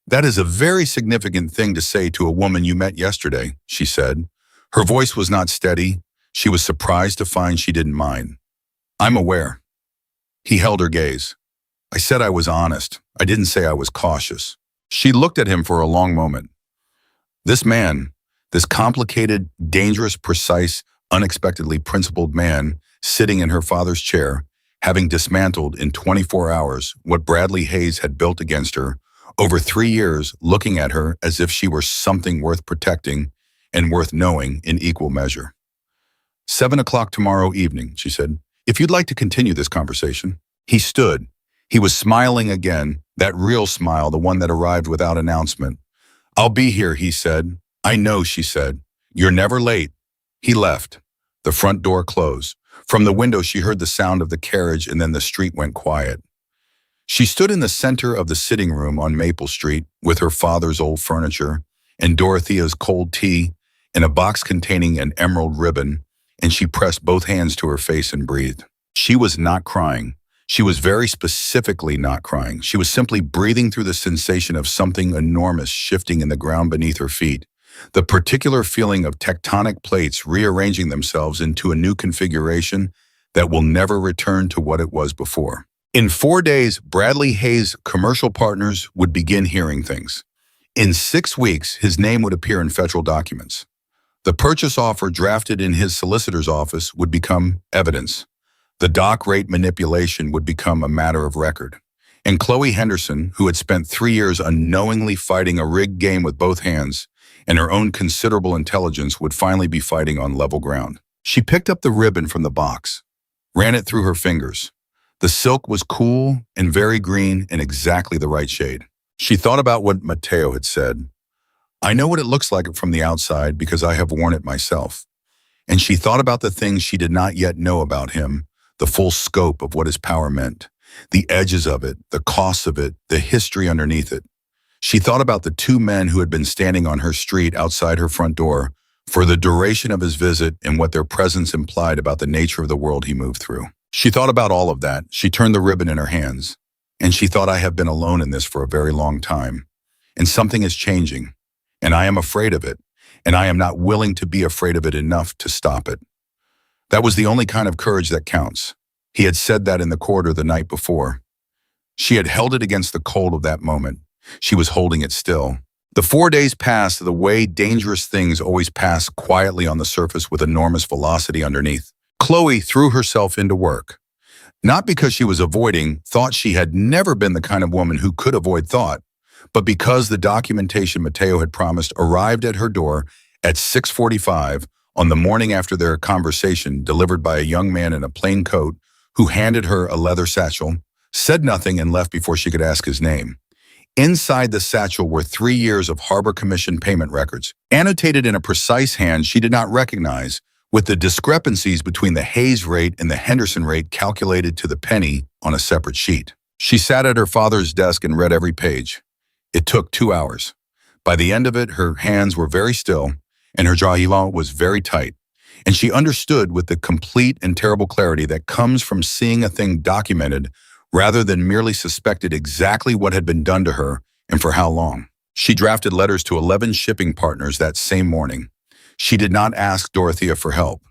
"That is a very significant thing to say to a woman you met yesterday," she said. Her voice was not steady. She was surprised to find she didn't mind. "I'm aware." He held her gaze. "I said I was honest. I didn't say I was cautious." She looked at him for a long moment. This man, this complicated, dangerous, precise, unexpectedly principled man sitting in her father's chair, having dismantled in 24 hours what Bradley Hayes had built against her, over 3 years looking at her as if she were something worth protecting and worth knowing in equal measure. 7 o'clock tomorrow evening," she said, "if you'd like to continue this conversation." He stood. He was smiling again, that real smile, the one that arrived without announcement. "I'll be here," he said. "I know," she said. "You're never late." He left. The front door closed. From the window she heard the sound of the carriage, and then the street went quiet. She stood in the center of the sitting room on Maple Street with her father's old furniture and Dorothea's cold tea and a box containing an emerald ribbon, and she pressed both hands to her face and breathed. She was not crying. She was very specifically not crying. She was simply breathing through the sensation of something enormous shifting in the ground beneath her feet, the particular feeling of tectonic plates rearranging themselves into a new configuration that will never return to what it was before. In 4 days, Bradley Hayes' commercial partners would begin hearing things. In 6 weeks, his name would appear in federal documents. The purchase offer drafted in his solicitor's office would become evidence. The dock rate manipulation would become a matter of record. And Chloe Henderson, who had spent 3 years unknowingly fighting a rigged game with both hands, and her own considerable intelligence would finally be fighting on level ground. She picked up the ribbon from the box, ran it through her fingers. The silk was cool and very green and exactly the right shade. She thought about what Matteo had said. "I know what it looks like from the outside because I have worn it myself." And she thought about the things she did not yet know about him, the full scope of what his power meant, the edges of it, the costs of it, the history underneath it. She thought about the 2 men who had been standing on her street outside her front door for the duration of his visit and what their presence implied about the nature of the world he moved through. She thought about all of that. She turned the ribbon in her hands. And she thought, I have been alone in this for a very long time. And something is changing. And I am afraid of it. And I am not willing to be afraid of it enough to stop it. That was the only kind of courage that counts. He had said that in the corridor the night before. She had held it against the cold of that moment. She was holding it still. The 4 days passed the way dangerous things always pass, quietly on the surface with enormous velocity underneath. Chloe threw herself into work. Not because she was avoiding thought. She had never been the kind of woman who could avoid thought, but because the documentation Mateo had promised arrived at her door at 6:45 on the morning after their conversation, delivered by a young man in a plain coat who handed her a leather satchel, said nothing, and left before she could ask his name. Inside the satchel were 3 years of Harbor Commission payment records, annotated in a precise hand she did not recognize, with the discrepancies between the Hayes rate and the Henderson rate calculated to the penny on a separate sheet. She sat at her father's desk and read every page. It took 2 hours. By the end of it, her hands were very still, and her jaw was very tight, and she understood with the complete and terrible clarity that comes from seeing a thing documented rather than merely suspected exactly what had been done to her and for how long. She drafted letters to 11 shipping partners that same morning. She did not ask Dorothea for help.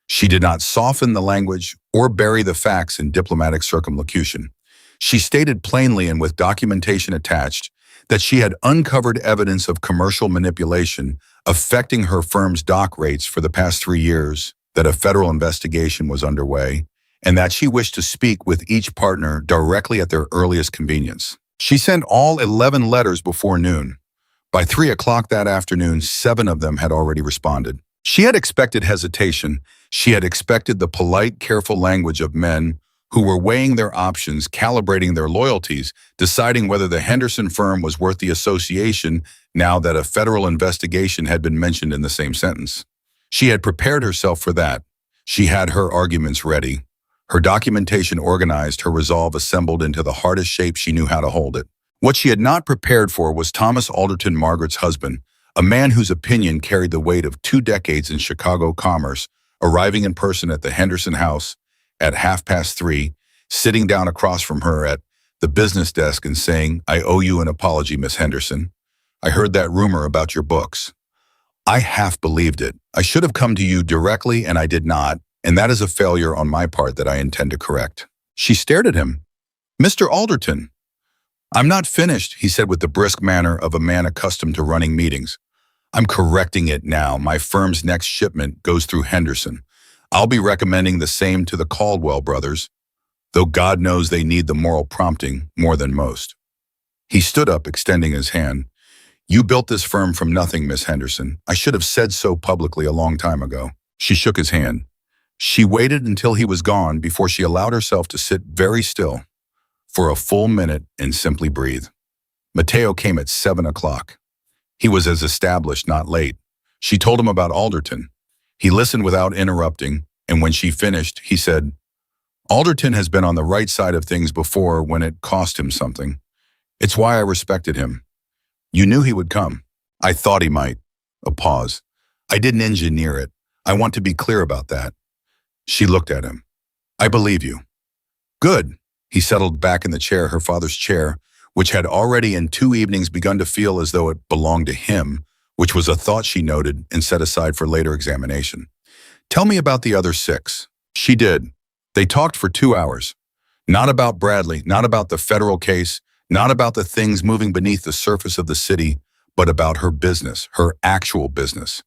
She did not soften the language or bury the facts in diplomatic circumlocution. She stated plainly and with documentation attached that she had uncovered evidence of commercial manipulation affecting her firm's dock rates for the past 3 years, that a federal investigation was underway, and that she wished to speak with each partner directly at their earliest convenience. She sent all 11 letters before noon. By 3 o'clock that afternoon, 7 of them had already responded. She had expected hesitation. She had expected the polite, careful language of men who were weighing their options, calibrating their loyalties, deciding whether the Henderson firm was worth the association now that a federal investigation had been mentioned in the same sentence. She had prepared herself for that. She had her arguments ready, her documentation organized, her resolve assembled into the hardest shape she knew how to hold it. What she had not prepared for was Thomas Alderton, Margaret's husband, a man whose opinion carried the weight of 2 decades in Chicago commerce, arriving in person at the Henderson house at 3:30, sitting down across from her at the business desk and saying, "I owe you an apology, Miss Henderson. I heard that rumor about your books. I half believed it. I should have come to you directly and I did not, and that is a failure on my part that I intend to correct." She stared at him. "Mr. Alderton." "I'm not finished," he said with the brisk manner of a man accustomed to running meetings. "I'm correcting it now. My firm's next shipment goes through Henderson. I'll be recommending the same to the Caldwell brothers, though God knows they need the moral prompting more than most." He stood up, extending his hand. "You built this firm from nothing, Miss Henderson. I should have said so publicly a long time ago." She shook his hand. She waited until he was gone before she allowed herself to sit very still for a full minute and simply breathe. Mateo came at 7 o'clock. He was as established, not late. She told him about Alderton. He listened without interrupting, and when she finished, he said, "Alderton has been on the right side of things before when it cost him something. It's why I respected him. You knew he would come." "I thought he might." A pause. "I didn't engineer it. I want to be clear about that." She looked at him. "I believe you." "Good." He settled back in the chair, her father's chair, which had already in 2 evenings begun to feel as though it belonged to him, which was a thought she noted and set aside for later examination. "Tell me about the other 6. She did. They talked for 2 hours. Not about Bradley, not about the federal case, not about the things moving beneath the surface of the city, but about her business, her actual business.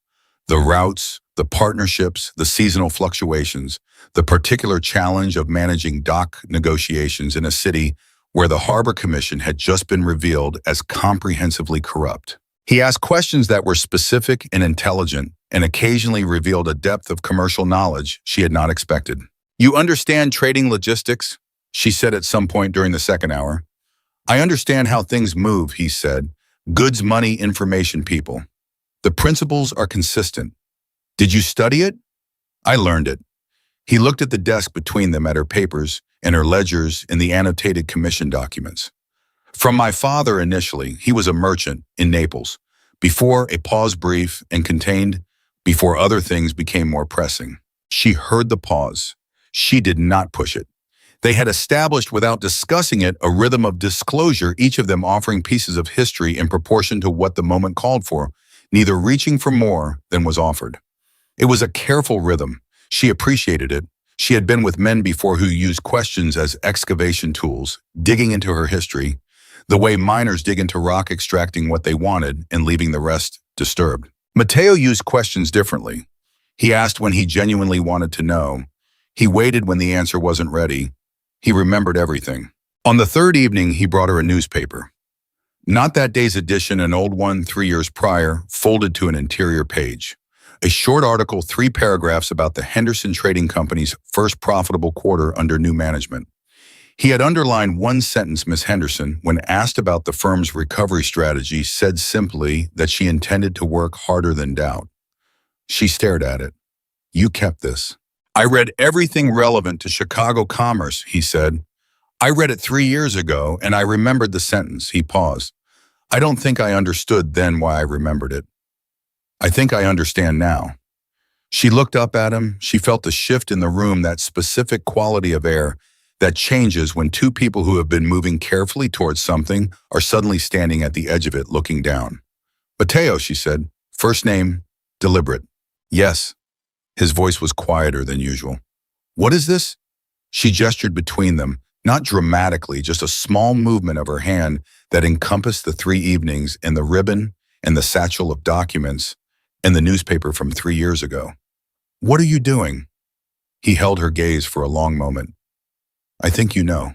The routes, the partnerships, the seasonal fluctuations, the particular challenge of managing dock negotiations in a city where the Harbor Commission had just been revealed as comprehensively corrupt. He asked questions that were specific and intelligent, and occasionally revealed a depth of commercial knowledge she had not expected. "You understand trading logistics?" she said at some point during the second hour. "I understand how things move," he said. "Goods, money, information, people. The principles are consistent. Did you study it?" "I learned it." He looked at the desk between them, at her papers and her ledgers and the annotated commission documents. "From my father initially. He was a merchant in Naples. Before a pause brief and contained before other things became more pressing." She heard the pause. She did not push it. They had established without discussing it a rhythm of disclosure, each of them offering pieces of history in proportion to what the moment called for, neither reaching for more than was offered. It was a careful rhythm. She appreciated it. She had been with men before who used questions as excavation tools, digging into her history, the way miners dig into rock, extracting what they wanted and leaving the rest disturbed. Mateo used questions differently. He asked when he genuinely wanted to know. He waited when the answer wasn't ready. He remembered everything. On the third evening, he brought her a newspaper. Not that day's edition, an old one 3 years prior, folded to an interior page. A short article, 3 paragraphs about the Henderson Trading Company's first profitable quarter under new management. He had underlined one sentence. Miss Henderson, when asked about the firm's recovery strategy, said simply that she intended to work harder than doubt. She stared at it. You kept this. I read everything relevant to Chicago commerce, he said. I read it 3 years ago, and I remembered the sentence. He paused. I don't think I understood then why I remembered it. I think I understand now. She looked up at him. She felt the shift in the room, that specific quality of air that changes when two people who have been moving carefully towards something are suddenly standing at the edge of it, looking down. Mateo, she said, first name, deliberate. Yes. His voice was quieter than usual. What is this? She gestured between them, not dramatically, just a small movement of her hand that encompassed the 3 evenings and the ribbon and the satchel of documents and the newspaper from 3 years ago. What are you doing? He held her gaze for a long moment. I think you know.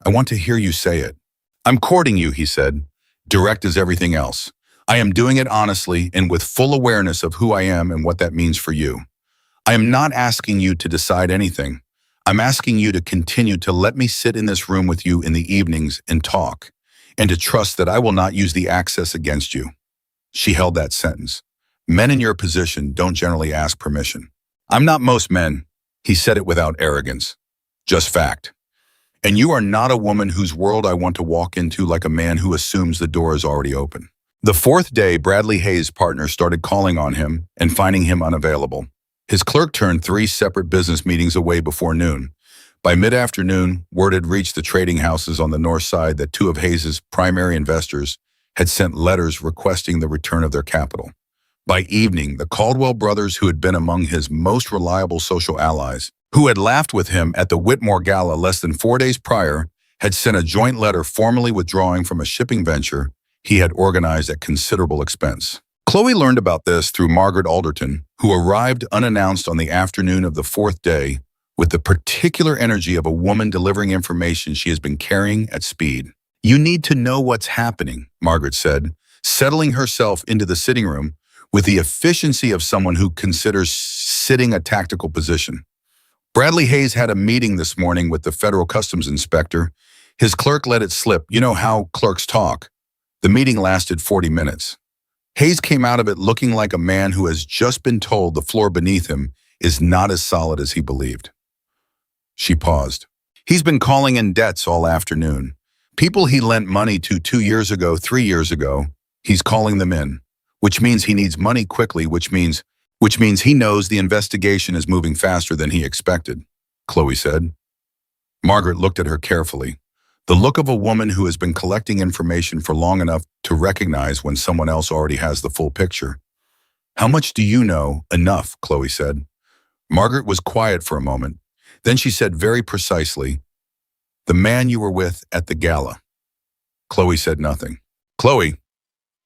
I want to hear you say it. I'm courting you, he said, direct as everything else. I am doing it honestly and with full awareness of who I am and what that means for you. I am not asking you to decide anything. I'm asking you to continue to let me sit in this room with you in the evenings and talk, and to trust that I will not use the access against you. She held that sentence. Men in your position don't generally ask permission. I'm not most men. He said it without arrogance. Just fact. And you are not a woman whose world I want to walk into like a man who assumes the door is already open. The 4th day, Bradley Hayes' partner started calling on him and finding him unavailable. His clerk turned 3 separate business meetings away before noon. By mid-afternoon, word had reached the trading houses on the north side that 2 of Hayes' primary investors had sent letters requesting the return of their capital. By evening, the Caldwell brothers, who had been among his most reliable social allies, who had laughed with him at the Whitmore Gala less than 4 days prior, had sent a joint letter formally withdrawing from a shipping venture he had organized at considerable expense. Chloe learned about this through Margaret Alderton, who arrived unannounced on the afternoon of the 4th day with the particular energy of a woman delivering information she has been carrying at speed. You need to know what's happening, Margaret said, settling herself into the sitting room with the efficiency of someone who considers sitting a tactical position. Bradley Hayes had a meeting this morning with the federal customs inspector. His clerk let it slip. You know how clerks talk. The meeting lasted 40 minutes. Hayes came out of it looking like a man who has just been told the floor beneath him is not as solid as he believed. She paused. He's been calling in debts all afternoon. People he lent money to 2 years ago, 3 years ago, he's calling them in, which means he needs money quickly, which means he knows the investigation is moving faster than he expected, Chloe said. Margaret looked at her carefully, the look of a woman who has been collecting information for long enough to recognize when someone else already has the full picture. How much do you know? Enough, Chloe said. Margaret was quiet for a moment. Then she said very precisely, the man you were with at the gala. Chloe said nothing. Chloe.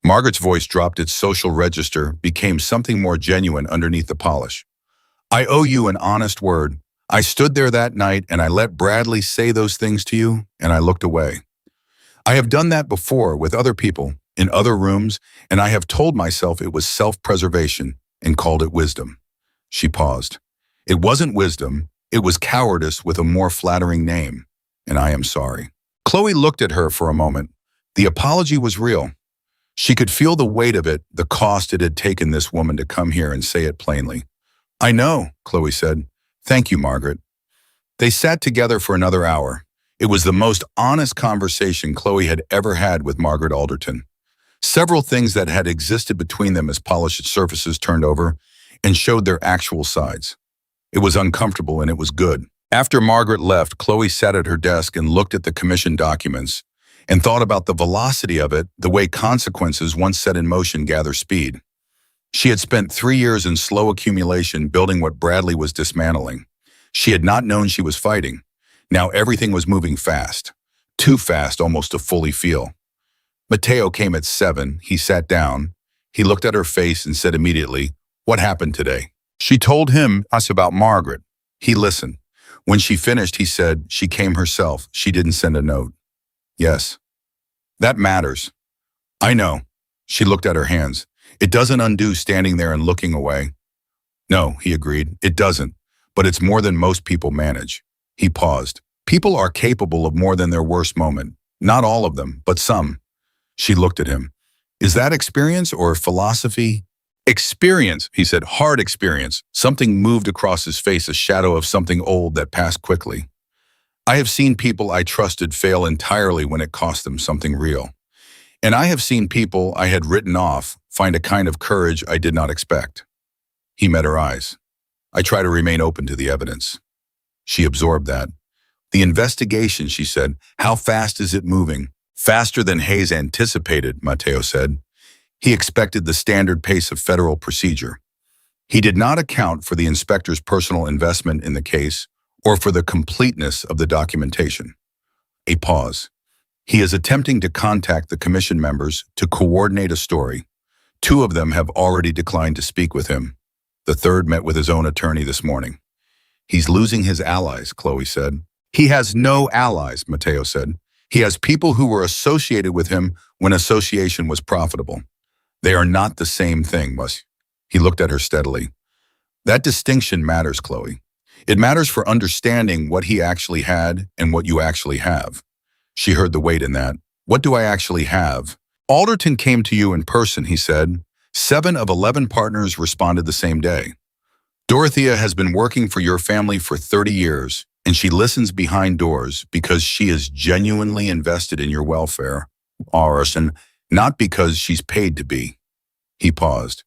Margaret's voice dropped. Its social register, became something more genuine underneath the polish. I owe you an honest word. I stood there that night and I let Bradley say those things to you, and I looked away. I have done that before with other people, in other rooms, and I have told myself it was self-preservation and called it wisdom. She paused. It wasn't wisdom, it was cowardice with a more flattering name, and I am sorry. Chloe looked at her for a moment. The apology was real. She could feel the weight of it, the cost it had taken this woman to come here and say it plainly. I know, Chloe said. Thank you, Margaret. They sat together for another hour. It was the most honest conversation Chloe had ever had with Margaret Alderton. Several things that had existed between them as polished surfaces turned over and showed their actual sides. It was uncomfortable and it was good. After Margaret left, Chloe sat at her desk and looked at the commission documents and thought about the velocity of it, the way consequences once set in motion gather speed. She had spent 3 years in slow accumulation building what Bradley was dismantling. She had not known she was fighting. Now everything was moving fast. Too fast almost to fully feel. Mateo came at 7. He sat down. He looked at her face and said immediately, "What happened today?" She told him us about Margaret. He listened. When she finished, he said, "She came herself. She didn't send a note." "Yes. That matters." "I know." She looked at her hands. "It doesn't undo standing there and looking away." "No," he agreed, "it doesn't. But it's more than most people manage." He paused. "People are capable of more than their worst moment. Not all of them, but some." She looked at him. "Is that experience or philosophy?" "Experience," he said, "hard experience." Something moved across his face, a shadow of something old that passed quickly. "I have seen people I trusted fail entirely when it cost them something real. And I have seen people I had written off find a kind of courage I did not expect." He met her eyes. "I try to remain open to the evidence." She absorbed that. "The investigation," she said, "how fast is it moving?" "Faster than Hayes anticipated," Mateo said. He expected the standard pace of federal procedure. He did not account for the inspector's personal investment in the case or for the completeness of the documentation. A pause. "He is attempting to contact the commission members to coordinate a story. 2 of them have already declined to speak with him. The 3rd met with his own attorney this morning." "He's losing his allies," Chloe said. "He has no allies," Mateo said. "He has people who were associated with him when association was profitable. They are not the same thing, was." He looked at her steadily. "That distinction matters, Chloe. It matters for understanding what he actually had and what you actually have." She heard the weight in that. "What do I actually have?" "Alderton came to you in person," he said. 7 of 11 partners responded the same day. "Dorothea has been working for your family for 30 years, and she listens behind doors because she is genuinely invested in your welfare, Arson, not because she's paid to be." He paused.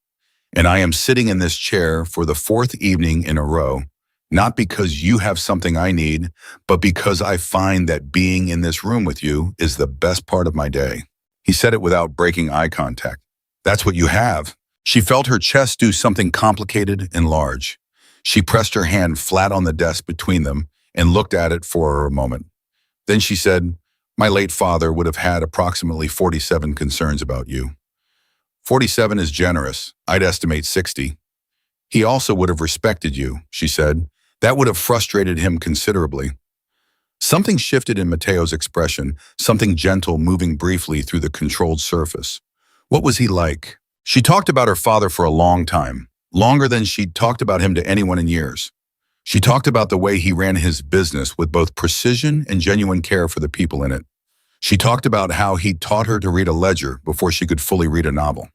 "And I am sitting in this chair for the 4th evening in a row, not because you have something I need, but because I find that being in this room with you is the best part of my day." He said it without breaking eye contact. "That's what you have." She felt her chest do something complicated and large. She pressed her hand flat on the desk between them and looked at it for a moment. Then she said, "My late father would have had approximately 47 concerns about you." 47 is generous. I'd estimate 60. "He also would have respected you," she said. "That would have frustrated him considerably." Something shifted in Mateo's expression, something gentle moving briefly through the controlled surface. What was he like? She talked about her father for a long time, longer than she'd talked about him to anyone in years. She talked about the way he ran his business with both precision and genuine care for the people in it. She talked about how he taught her to read a ledger before she could fully read a novel.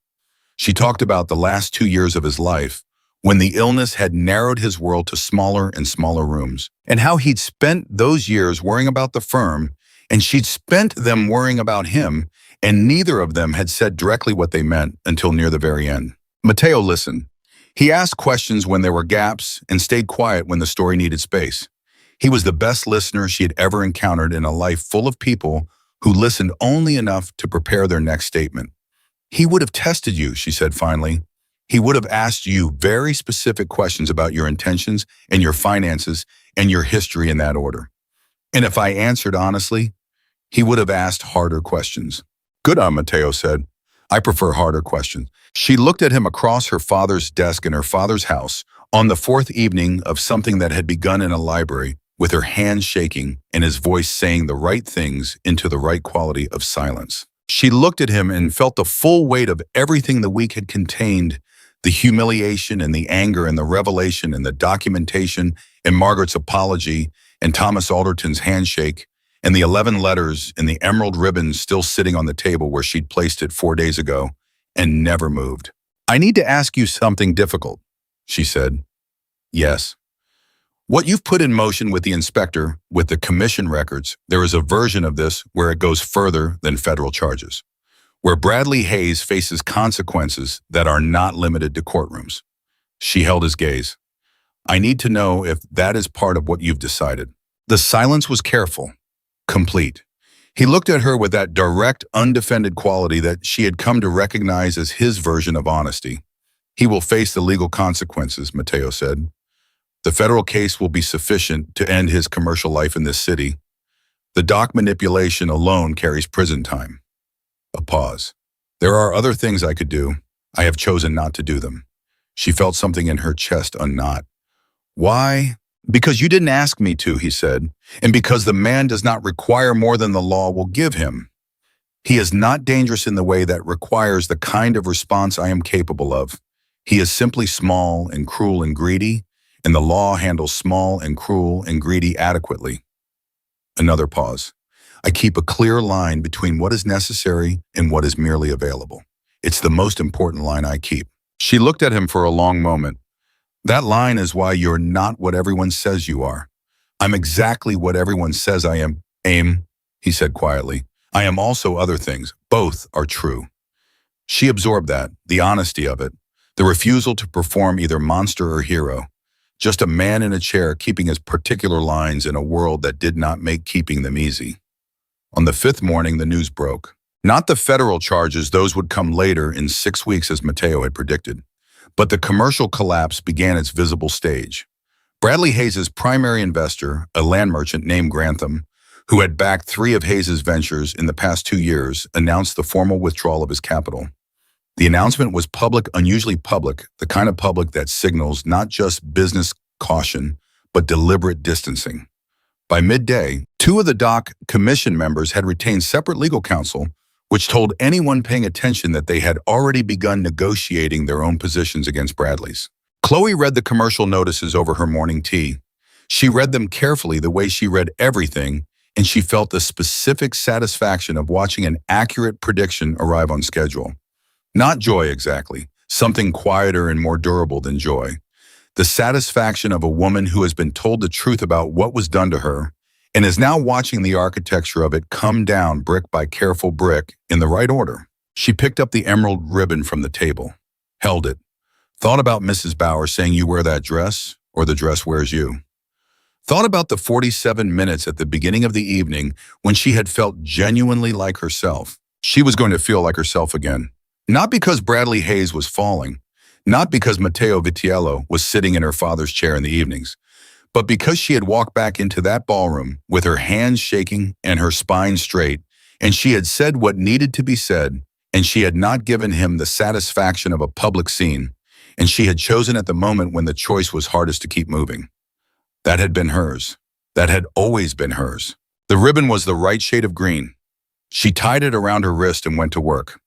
She talked about the last 2 years of his life, when the illness had narrowed his world to smaller and smaller rooms, and how he'd spent those years worrying about the firm, and she'd spent them worrying about him, and neither of them had said directly what they meant until near the very end. Mateo listened. He asked questions when there were gaps and stayed quiet when the story needed space. He was the best listener she had ever encountered in a life full of people who listened only enough to prepare their next statement. "He would have tested you," she said finally. "He would have asked you very specific questions about your intentions and your finances and your history in that order. And if I answered honestly, he would have asked harder questions." "Good on," Mateo said. "I prefer harder questions." She looked at him across her father's desk in her father's house on the 4th evening of something that had begun in a library, with her hands shaking and his voice saying the right things into the right quality of silence. She looked at him and felt the full weight of everything the week had contained, the humiliation and the anger and the revelation and the documentation and Margaret's apology and Thomas Alderton's handshake and the 11 letters and the emerald ribbon still sitting on the table where she'd placed it 4 days ago and never moved. "I need to ask you something difficult," she said. "Yes." "What you've put in motion with the inspector, with the commission records, there is a version of this where it goes further than federal charges, where Bradley Hayes faces consequences that are not limited to courtrooms." She held his gaze. I need to know if that is part of what you've decided. The silence was careful, complete. He looked at her with that direct, undefended quality that she had come to recognize as his version of honesty. He will face the legal consequences, Mateo said. The federal case will be sufficient to end his commercial life in this city. The dock manipulation alone carries prison time. A pause. There are other things I could do. I have chosen not to do them. She felt something in her chest unknot. Why? Because you didn't ask me to, he said, and because the man does not require more than the law will give him. He is not dangerous in the way that requires the kind of response I am capable of. He is simply small and cruel and greedy, and the law handles small and cruel and greedy adequately. Another pause. I keep a clear line between what is necessary and what is merely available. It's the most important line I keep. She looked at him for a long moment. That line is why you're not what everyone says you are. I'm exactly what everyone says I am. He said quietly. I am also other things. Both are true. She absorbed that, the honesty of it, the refusal to perform either monster or hero. Just a man in a chair keeping his particular lines in a world that did not make keeping them easy. On the fifth morning, the news broke. Not the federal charges, those would come later in 6 weeks as Mateo had predicted. But the commercial collapse began its visible stage. Bradley Hayes' primary investor, a land merchant named Grantham, who had backed 3 of Hayes' ventures in the past 2 years, announced the formal withdrawal of his capital. The announcement was public, unusually public, the kind of public that signals not just business caution, but deliberate distancing. By midday, 2 of the dock commission members had retained separate legal counsel, which told anyone paying attention that they had already begun negotiating their own positions against Bradley's. Chloe read the commercial notices over her morning tea. She read them carefully the way she read everything, and she felt the specific satisfaction of watching an accurate prediction arrive on schedule. Not joy exactly, something quieter and more durable than joy. The satisfaction of a woman who has been told the truth about what was done to her and is now watching the architecture of it come down brick by careful brick in the right order. She picked up the emerald ribbon from the table, held it, thought about Mrs. Bauer saying you wear that dress or the dress wears you. Thought about the 47 minutes at the beginning of the evening when she had felt genuinely like herself. She was going to feel like herself again. Not because Bradley Hayes was falling, not because Mateo Vitiello was sitting in her father's chair in the evenings, but because she had walked back into that ballroom with her hands shaking and her spine straight, and she had said what needed to be said, and she had not given him the satisfaction of a public scene, and she had chosen at the moment when the choice was hardest to keep moving. That had been hers. That had always been hers. The ribbon was the right shade of green. She tied it around her wrist and went to work.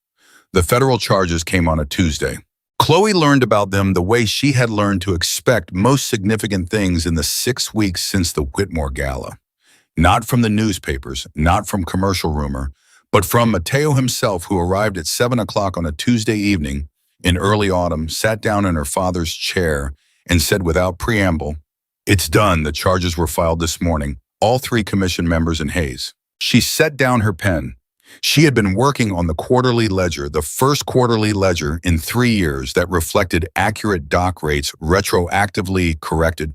The federal charges came on a Tuesday. Chloe learned about them the way she had learned to expect most significant things in the 6 weeks since the Whitmore Gala. Not from the newspapers, not from commercial rumor, but from Mateo himself, who arrived at 7 o'clock on a Tuesday evening in early autumn, sat down in her father's chair, and said without preamble, "It's done, the charges were filed this morning, all 3 commission members and Hayes." She set down her pen. She had been working on the quarterly ledger, the first quarterly ledger in 3 years that reflected accurate dock rates retroactively corrected,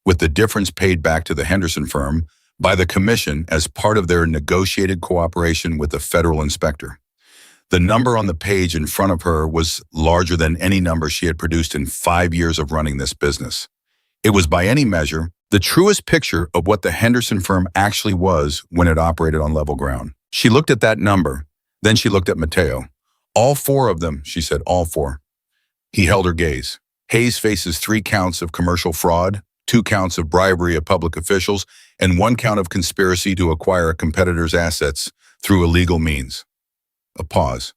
with the difference paid back to the Henderson firm by the commission as part of their negotiated cooperation with the federal inspector. The number on the page in front of her was larger than any number she had produced in 5 years of running this business. It was by any measure the truest picture of what the Henderson firm actually was when it operated on level ground. She looked at that number, then she looked at Mateo. "All 4 of them," she said, "all 4. He held her gaze. Hayes faces 3 counts of commercial fraud, 2 counts of bribery of public officials, and 1 count of conspiracy to acquire a competitor's assets through illegal means. A pause.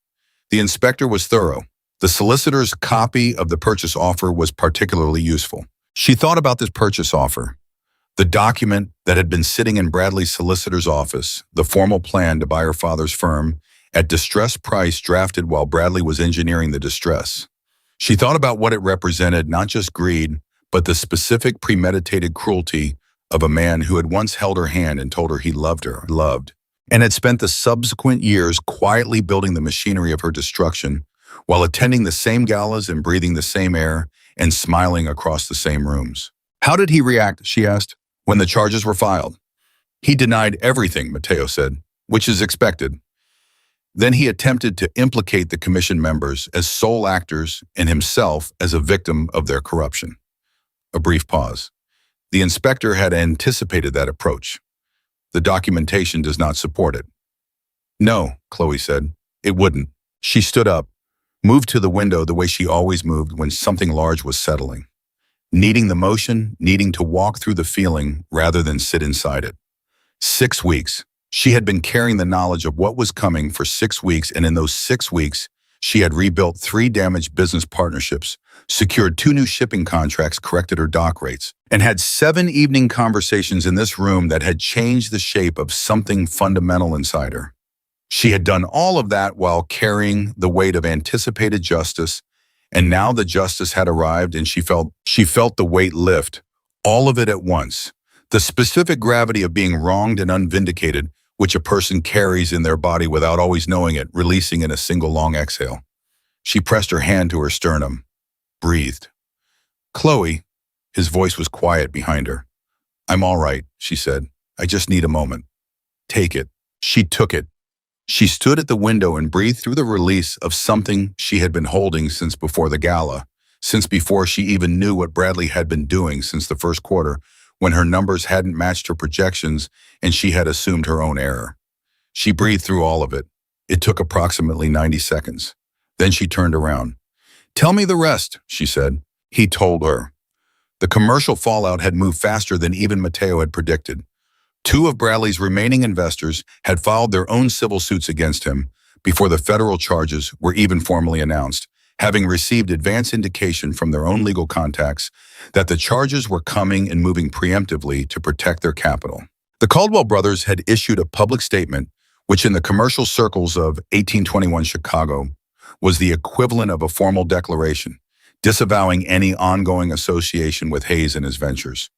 The inspector was thorough. The solicitor's copy of the purchase offer was particularly useful. She thought about this purchase offer. The document that had been sitting in Bradley's solicitor's office, the formal plan to buy her father's firm, at distressed price drafted while Bradley was engineering the distress. She thought about what it represented, not just greed, but the specific premeditated cruelty of a man who had once held her hand and told her he loved her, and had spent the subsequent years quietly building the machinery of her destruction while attending the same galas and breathing the same air and smiling across the same rooms. How did he react, she asked, when the charges were filed? He denied everything, Mateo said, which is expected. Then he attempted to implicate the commission members as sole actors and himself as a victim of their corruption. A brief pause. The inspector had anticipated that approach. The documentation does not support it. No, Chloe said. It wouldn't. She stood up, moved to the window the way she always moved when something large was settling. Needing the motion, needing to walk through the feeling rather than sit inside it. 6 weeks. She had been carrying the knowledge of what was coming for 6 weeks, and in those 6 weeks, she had rebuilt 3 damaged business partnerships, secured 2 new shipping contracts, corrected her dock rates, and had 7 evening conversations in this room that had changed the shape of something fundamental inside her. She had done all of that while carrying the weight of anticipated justice, and now the justice had arrived and she felt the weight lift, all of it at once. The specific gravity of being wronged and unvindicated, which a person carries in their body without always knowing it, releasing in a single long exhale. She pressed her hand to her sternum, breathed. Chloe, his voice was quiet behind her. I'm all right, she said. I just need a moment. Take it. She took it. She stood at the window and breathed through the release of something she had been holding since before the gala, since before she even knew what Bradley had been doing since the first quarter, when her numbers hadn't matched her projections and she had assumed her own error. She breathed through all of it. It took approximately 90 seconds. Then she turned around. Tell me the rest, she said. He told her. The commercial fallout had moved faster than even Mateo had predicted. 2 of Bradley's remaining investors had filed their own civil suits against him before the federal charges were even formally announced, having received advance indication from their own legal contacts that the charges were coming and moving preemptively to protect their capital. The Caldwell brothers had issued a public statement, which in the commercial circles of 1821 Chicago was the equivalent of a formal declaration, disavowing any ongoing association with Hayes and his ventures.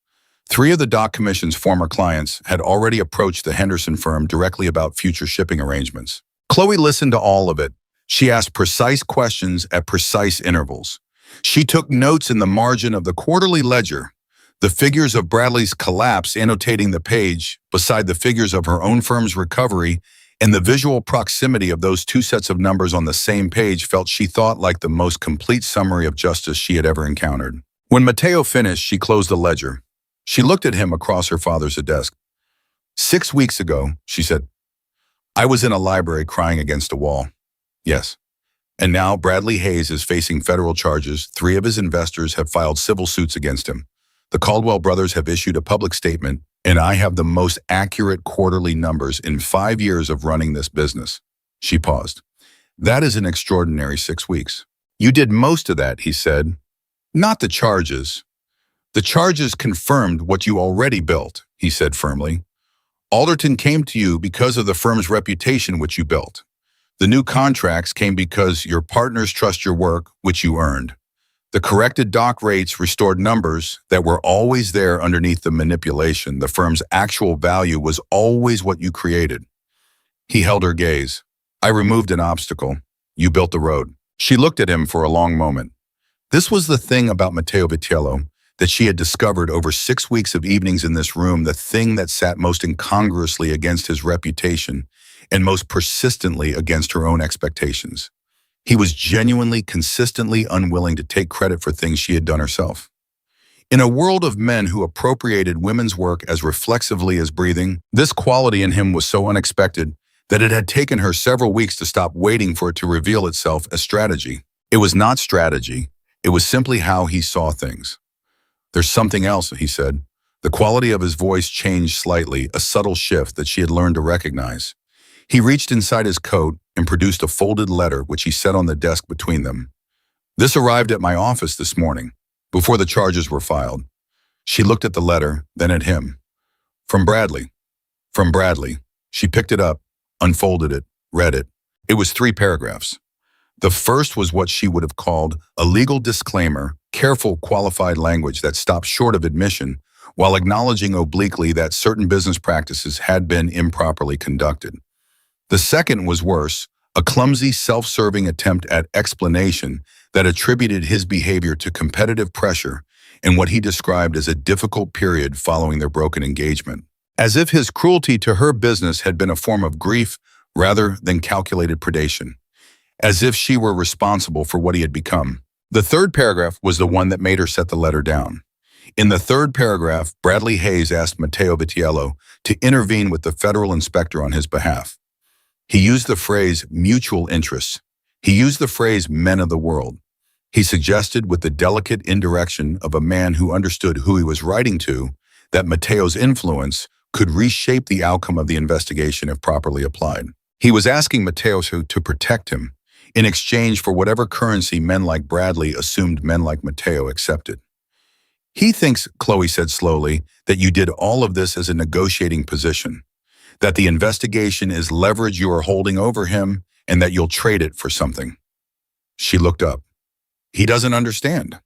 3 of the Dock Commission's former clients had already approached the Henderson firm directly about future shipping arrangements. Chloe listened to all of it. She asked precise questions at precise intervals. She took notes in the margin of the quarterly ledger, the figures of Bradley's collapse annotating the page beside the figures of her own firm's recovery, and the visual proximity of those 2 sets of numbers on the same page she thought like the most complete summary of justice she had ever encountered. When Mateo finished, she closed the ledger. She looked at him across her father's desk. 6 weeks ago, she said, I was in a library crying against a wall. Yes. And now Bradley Hayes is facing federal charges. 3 of his investors have filed civil suits against him. The Caldwell brothers have issued a public statement, and I have the most accurate quarterly numbers in 5 years of running this business. She paused. That is an extraordinary 6 weeks. You did most of that, he said. Not the charges. The charges confirmed what you already built, he said firmly. Alderton came to you because of the firm's reputation which you built. The new contracts came because your partners trust your work, which you earned. The corrected dock rates restored numbers that were always there underneath the manipulation. The firm's actual value was always what you created. He held her gaze. I removed an obstacle. You built the road. She looked at him for a long moment. This was the thing about Mateo Vitiello that she had discovered over 6 weeks of evenings in this room, the thing that sat most incongruously against his reputation and most persistently against her own expectations. He was genuinely, consistently unwilling to take credit for things she had done herself. In a world of men who appropriated women's work as reflexively as breathing, this quality in him was so unexpected that it had taken her several weeks to stop waiting for it to reveal itself as strategy. It was not strategy. It was simply how he saw things. There's something else, he said. The quality of his voice changed slightly, a subtle shift that she had learned to recognize. He reached inside his coat and produced a folded letter which he set on the desk between them. This arrived at my office this morning, before the charges were filed. She looked at the letter, then at him. From Bradley. From Bradley. She picked it up, unfolded it, read it. It was 3 paragraphs. The first was what she would have called a legal disclaimer, careful, qualified language that stopped short of admission, while acknowledging obliquely that certain business practices had been improperly conducted. The second was worse, a clumsy, self-serving attempt at explanation that attributed his behavior to competitive pressure in what he described as a difficult period following their broken engagement, as if his cruelty to her business had been a form of grief rather than calculated predation, as if she were responsible for what he had become. The third paragraph was the one that made her set the letter down. In the third paragraph, Bradley Hayes asked Matteo Vitiello to intervene with the federal inspector on his behalf. He used the phrase mutual interests. He used the phrase men of the world. He suggested, with the delicate indirection of a man who understood who he was writing to, that Matteo's influence could reshape the outcome of the investigation if properly applied. He was asking Matteo to protect him, in exchange for whatever currency men like Bradley assumed men like Matteo accepted. He thinks, Chloe said slowly, that you did all of this as a negotiating position, that the investigation is leverage you are holding over him, and that you'll trade it for something. She looked up. He doesn't understand.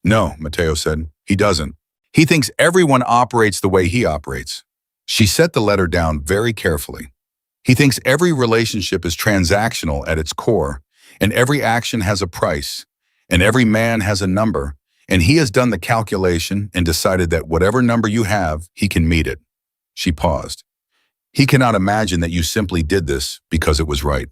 No, Matteo said, he doesn't. He thinks everyone operates the way he operates. She set the letter down very carefully. He thinks every relationship is transactional at its core, and every action has a price, and every man has a number, and he has done the calculation and decided that whatever number you have, he can meet it. She paused. He cannot imagine that you simply did this because it was right.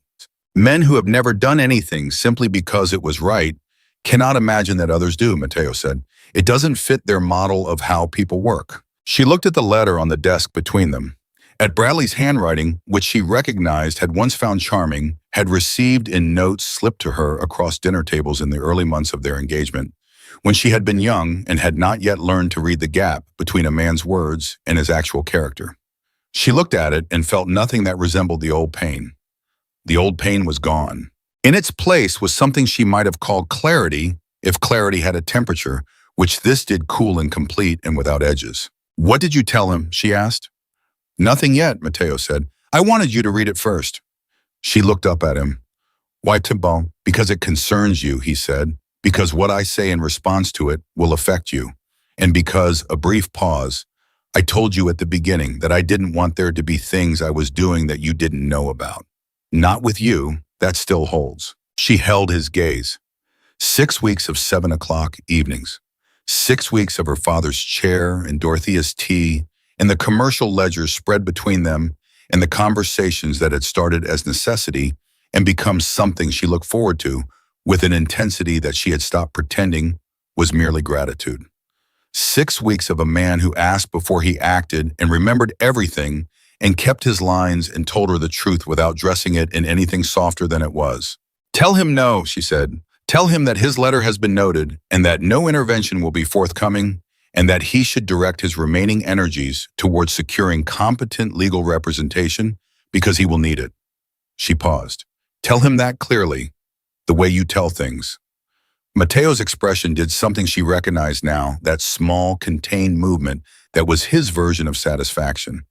Men who have never done anything simply because it was right cannot imagine that others do, Matteo said. It doesn't fit their model of how people work. She looked at the letter on the desk between them, at Bradley's handwriting, which she recognized had once found charming, had received in notes slipped to her across dinner tables in the early months of their engagement, when she had been young and had not yet learned to read the gap between a man's words and his actual character. She looked at it and felt nothing that resembled the old pain. The old pain was gone. In its place was something she might have called clarity, if clarity had a temperature, which this did cool and complete and without edges. What did you tell him? She asked. Nothing yet, Matteo said. I wanted you to read it first. She looked up at him. Why, Thibault? Because it concerns you, he said. Because what I say in response to it will affect you. And because, a brief pause, I told you at the beginning that I didn't want there to be things I was doing that you didn't know about. Not with you, that still holds. She held his gaze. 6 weeks of 7 o'clock evenings. 6 weeks of her father's chair and Dorothea's tea, and the commercial ledgers spread between them, and the conversations that had started as necessity and become something she looked forward to with an intensity that she had stopped pretending was merely gratitude. 6 weeks of a man who asked before he acted and remembered everything and kept his lines and told her the truth without dressing it in anything softer than it was. Tell him no, she said. Tell him that his letter has been noted and that no intervention will be forthcoming, and that he should direct his remaining energies towards securing competent legal representation because he will need it. She paused. Tell him that clearly, the way you tell things. Matteo's expression did something she recognized now, that small, contained movement that was his version of satisfaction.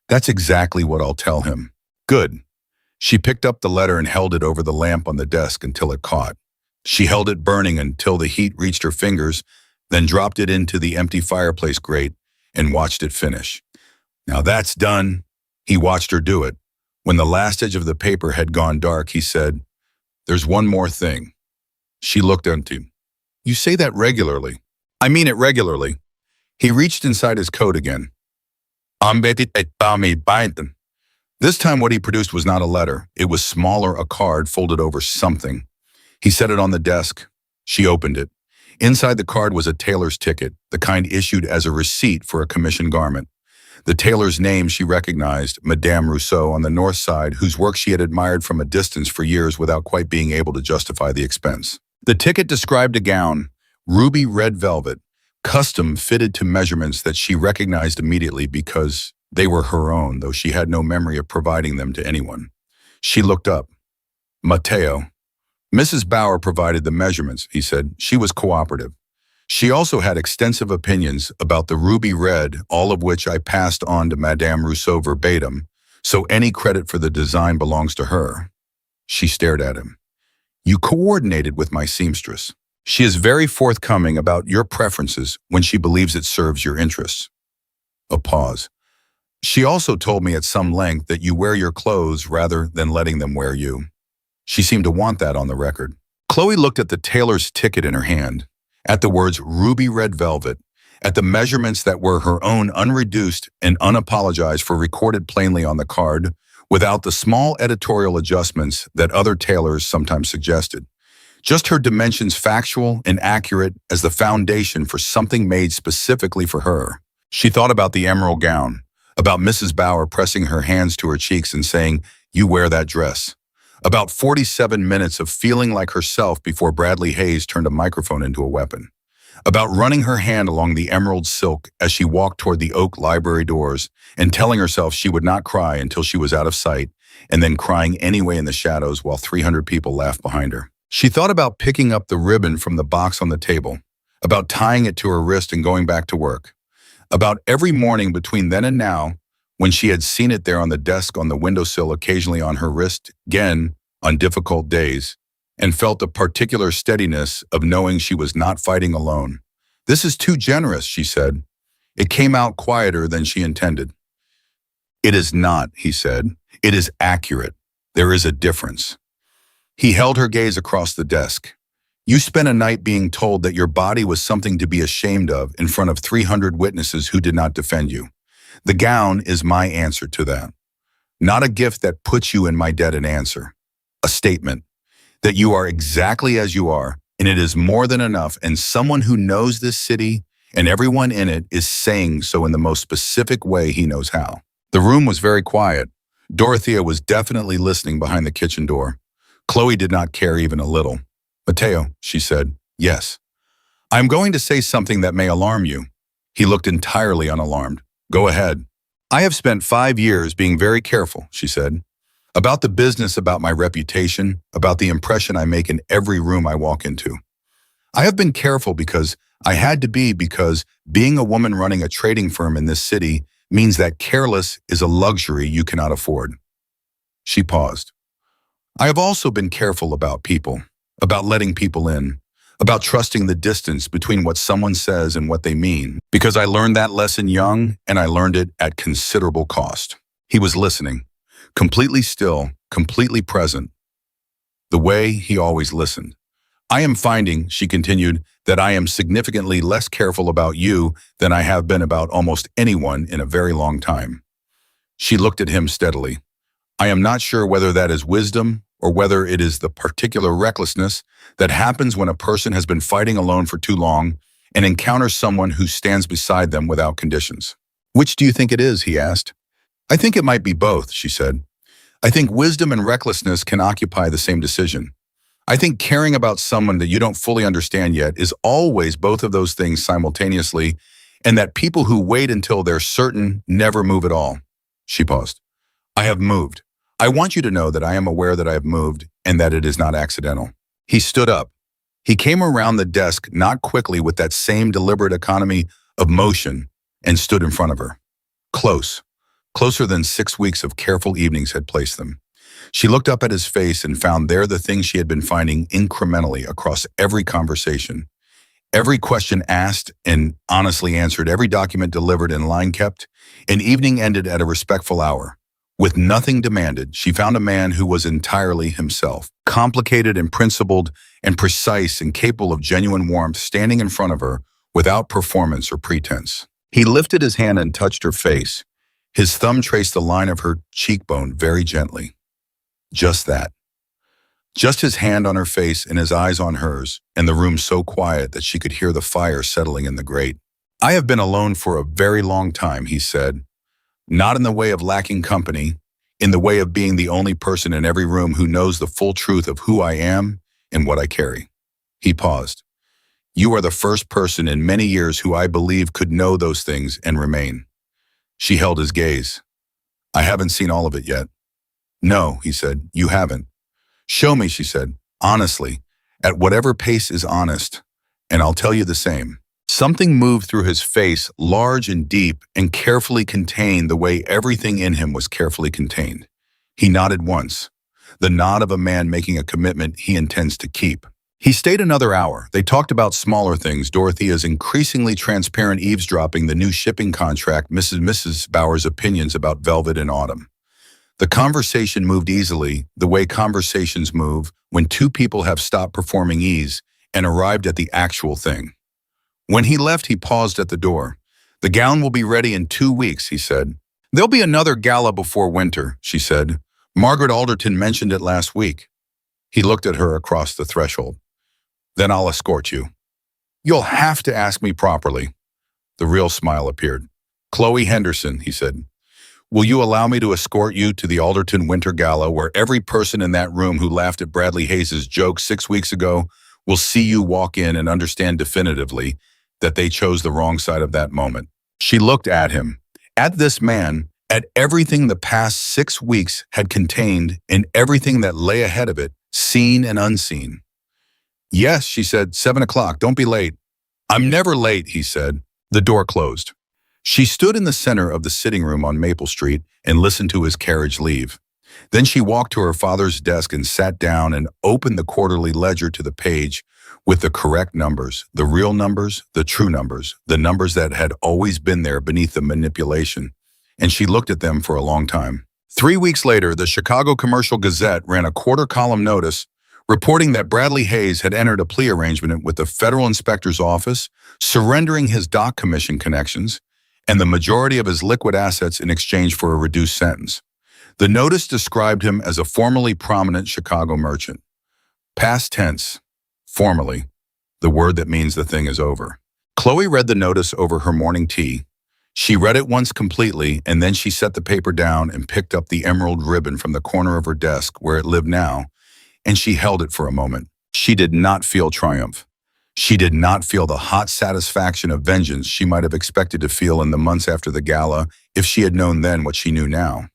That's exactly what I'll tell him. Good. She picked up the letter and held it over the lamp on the desk until it caught. She held it burning until the heat reached her fingers, then dropped it into the empty fireplace grate and watched it finish. Now that's done. He watched her do it. When the last edge of the paper had gone dark, he said, "There's one more thing." She looked at him. You say that regularly. I mean it regularly. He reached inside his coat again. This time what he produced was not a letter. It was smaller, a card folded over something. He set it on the desk. She opened it. Inside the card was a tailor's ticket, the kind issued as a receipt for a commissioned garment. The tailor's name she recognized, Madame Rousseau on the north side, whose work she had admired from a distance for years without quite being able to justify the expense. The ticket described a gown, ruby red velvet, custom fitted to measurements that she recognized immediately because they were her own, though she had no memory of providing them to anyone. She looked up. Matteo. Mrs. Bauer provided the measurements, he said. She was cooperative. She also had extensive opinions about the ruby red, all of which I passed on to Madame Rousseau verbatim, so any credit for the design belongs to her. She stared at him. You coordinated with my seamstress. She is very forthcoming about your preferences when she believes it serves your interests. A pause. She also told me at some length that you wear your clothes rather than letting them wear you. She seemed to want that on the record. Chloe looked at the tailor's ticket in her hand. at the words ruby red velvet, at the measurements that were her own unreduced and unapologized for recorded plainly on the card, without the small editorial adjustments that other tailors sometimes suggested. Just her dimensions factual and accurate as the foundation for something made specifically for her. She thought about the emerald gown, about Mrs. Bauer pressing her hands to her cheeks and saying, "You wear that dress." About 47 minutes of feeling like herself before Bradley Hayes turned a microphone into a weapon. About running her hand along the emerald silk as she walked toward the oak library doors and telling herself she would not cry until she was out of sight, and then crying anyway in the shadows while 300 people laughed behind her. She thought about picking up the ribbon from the box on the table, about tying it to her wrist and going back to work, about every morning between then and now when she had seen it there on the desk on the windowsill, occasionally on her wrist, again on difficult days, and felt a particular steadiness of knowing she was not fighting alone. "This is too generous," she said. It came out quieter than she intended. "It is not," he said. "It is accurate. There is a difference." He held her gaze across the desk. "You spent a night being told that your body was something to be ashamed of in front of 300 witnesses who did not defend you. The gown is my answer to that. Not a gift that puts you in my debt an answer. A statement that you are exactly as you are, and it is more than enough, and someone who knows this city and everyone in it is saying so in the most specific way he knows how." The room was very quiet. Dorothea was definitely listening behind the kitchen door. Chloe did not care even a little. "Mateo," she said. "Yes." "I am going to say something that may alarm you." He looked entirely unalarmed. "Go ahead." "I have spent 5 years being very careful," she said, "about the business, about my reputation, about the impression I make in every room I walk into. I have been careful because I had to be, because being a woman running a trading firm in this city means that careless is a luxury you cannot afford." She paused. "I have also been careful about people, about letting people in, about trusting the distance between what someone says and what they mean, because I learned that lesson young, and I learned it at considerable cost." He was listening, completely still, completely present, the way he always listened. "I am finding," she continued, "that I am significantly less careful about you than I have been about almost anyone in a very long time." She looked at him steadily. "I am not sure whether that is wisdom or whether it is the particular recklessness that happens when a person has been fighting alone for too long and encounters someone who stands beside them without conditions." "Which do you think it is?" he asked. "I think it might be both," she said. "I think wisdom and recklessness can occupy the same decision. I think caring about someone that you don't fully understand yet is always both of those things simultaneously, and that people who wait until they're certain never move at all." She paused. "I have moved. I want you to know that I am aware that I have moved and that it is not accidental." He stood up. He came around the desk, not quickly, with that same deliberate economy of motion, and stood in front of her. Close, closer than 6 weeks of careful evenings had placed them. She looked up at his face and found there the thing she had been finding incrementally across every conversation, every question asked and honestly answered, every document delivered and line kept, an evening ended at a respectful hour. With nothing demanded, she found a man who was entirely himself, complicated and principled and precise and capable of genuine warmth, standing in front of her without performance or pretense. He lifted his hand and touched her face. His thumb traced the line of her cheekbone very gently. Just that. Just his hand on her face and his eyes on hers, and the room so quiet that she could hear the fire settling in the grate. "I have been alone for a very long time," he said. "Not in the way of lacking company, in the way of being the only person in every room who knows the full truth of who I am and what I carry." He paused. "You are the first person in many years who I believe could know those things and remain." She held his gaze. "I haven't seen all of it yet." "No," he said, "you haven't." "Show me," she said, "honestly, at whatever pace is honest, and I'll tell you the same." Something moved through his face, large and deep, and carefully contained the way everything in him was carefully contained. He nodded once, the nod of a man making a commitment he intends to keep. He stayed another hour. They talked about smaller things, Dorothea's increasingly transparent eavesdropping, the new shipping contract, Mrs. Bauer's opinions about velvet in autumn. The conversation moved easily, the way conversations move when two people have stopped performing ease and arrived at the actual thing. When he left, he paused at the door. "The gown will be ready in 2 weeks," he said. "There'll be another gala before winter," she said. "Margaret Alderton mentioned it last week." He looked at her across the threshold. "Then I'll escort you." "You'll have to ask me properly." The real smile appeared. "Chloe Henderson," he said, "will you allow me to escort you to the Alderton Winter Gala where every person in that room who laughed at Bradley Hayes' joke 6 weeks ago will see you walk in and understand definitively that they chose the wrong side of that moment?" She looked at him, at this man, at everything the past 6 weeks had contained and everything that lay ahead of it, seen and unseen. "Yes," she said, 7 o'clock, don't be late." "I'm never late," he said. The door closed. She stood in the center of the sitting room on Maple Street and listened to his carriage leave. Then she walked to her father's desk and sat down and opened the quarterly ledger to the page with the correct numbers, the real numbers, the true numbers, the numbers that had always been there beneath the manipulation. And she looked at them for a long time. 3 weeks later, the Chicago Commercial Gazette ran a quarter-column notice reporting that Bradley Hayes had entered a plea arrangement with the federal inspector's office, surrendering his dock commission connections and the majority of his liquid assets in exchange for a reduced sentence. The notice described him as a formerly prominent Chicago merchant. Past tense, formerly, the word that means the thing is over. Chloe read the notice over her morning tea. She read it once completely, and then she set the paper down and picked up the emerald ribbon from the corner of her desk where it lived now, and she held it for a moment. She did not feel triumph. She did not feel the hot satisfaction of vengeance she might have expected to feel in the months after the gala if she had known then what she knew now.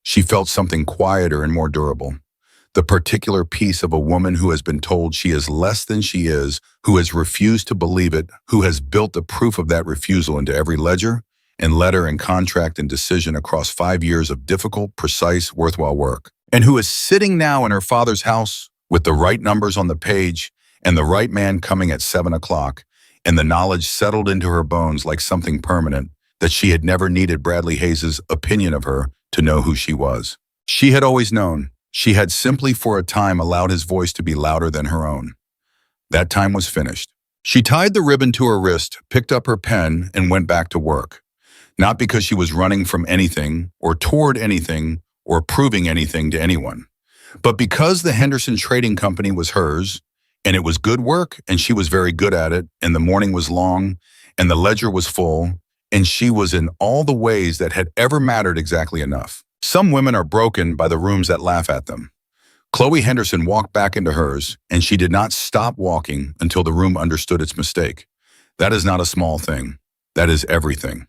She felt something quieter and more durable. The particular piece of a woman who has been told she is less than she is, who has refused to believe it, who has built the proof of that refusal into every ledger and letter and contract and decision across 5 years of difficult, precise, worthwhile work, and who is sitting now in her father's house with the right numbers on the page and the right man coming at 7 o'clock, and the knowledge settled into her bones like something permanent that she had never needed Bradley Hayes' opinion of her to know who she was. She had always known. She had simply for a time allowed his voice to be louder than her own. That time was finished. She tied the ribbon to her wrist, picked up her pen, and went back to work. Not because she was running from anything, or toward anything, or proving anything to anyone, but because the Henderson Trading Company was hers, and it was good work, and she was very good at it, and the morning was long, and the ledger was full, and she was in all the ways that had ever mattered exactly enough. Some women are broken by the rooms that laugh at them. Chloe Henderson walked back into hers, and she did not stop walking until the room understood its mistake. That is not a small thing. That is everything.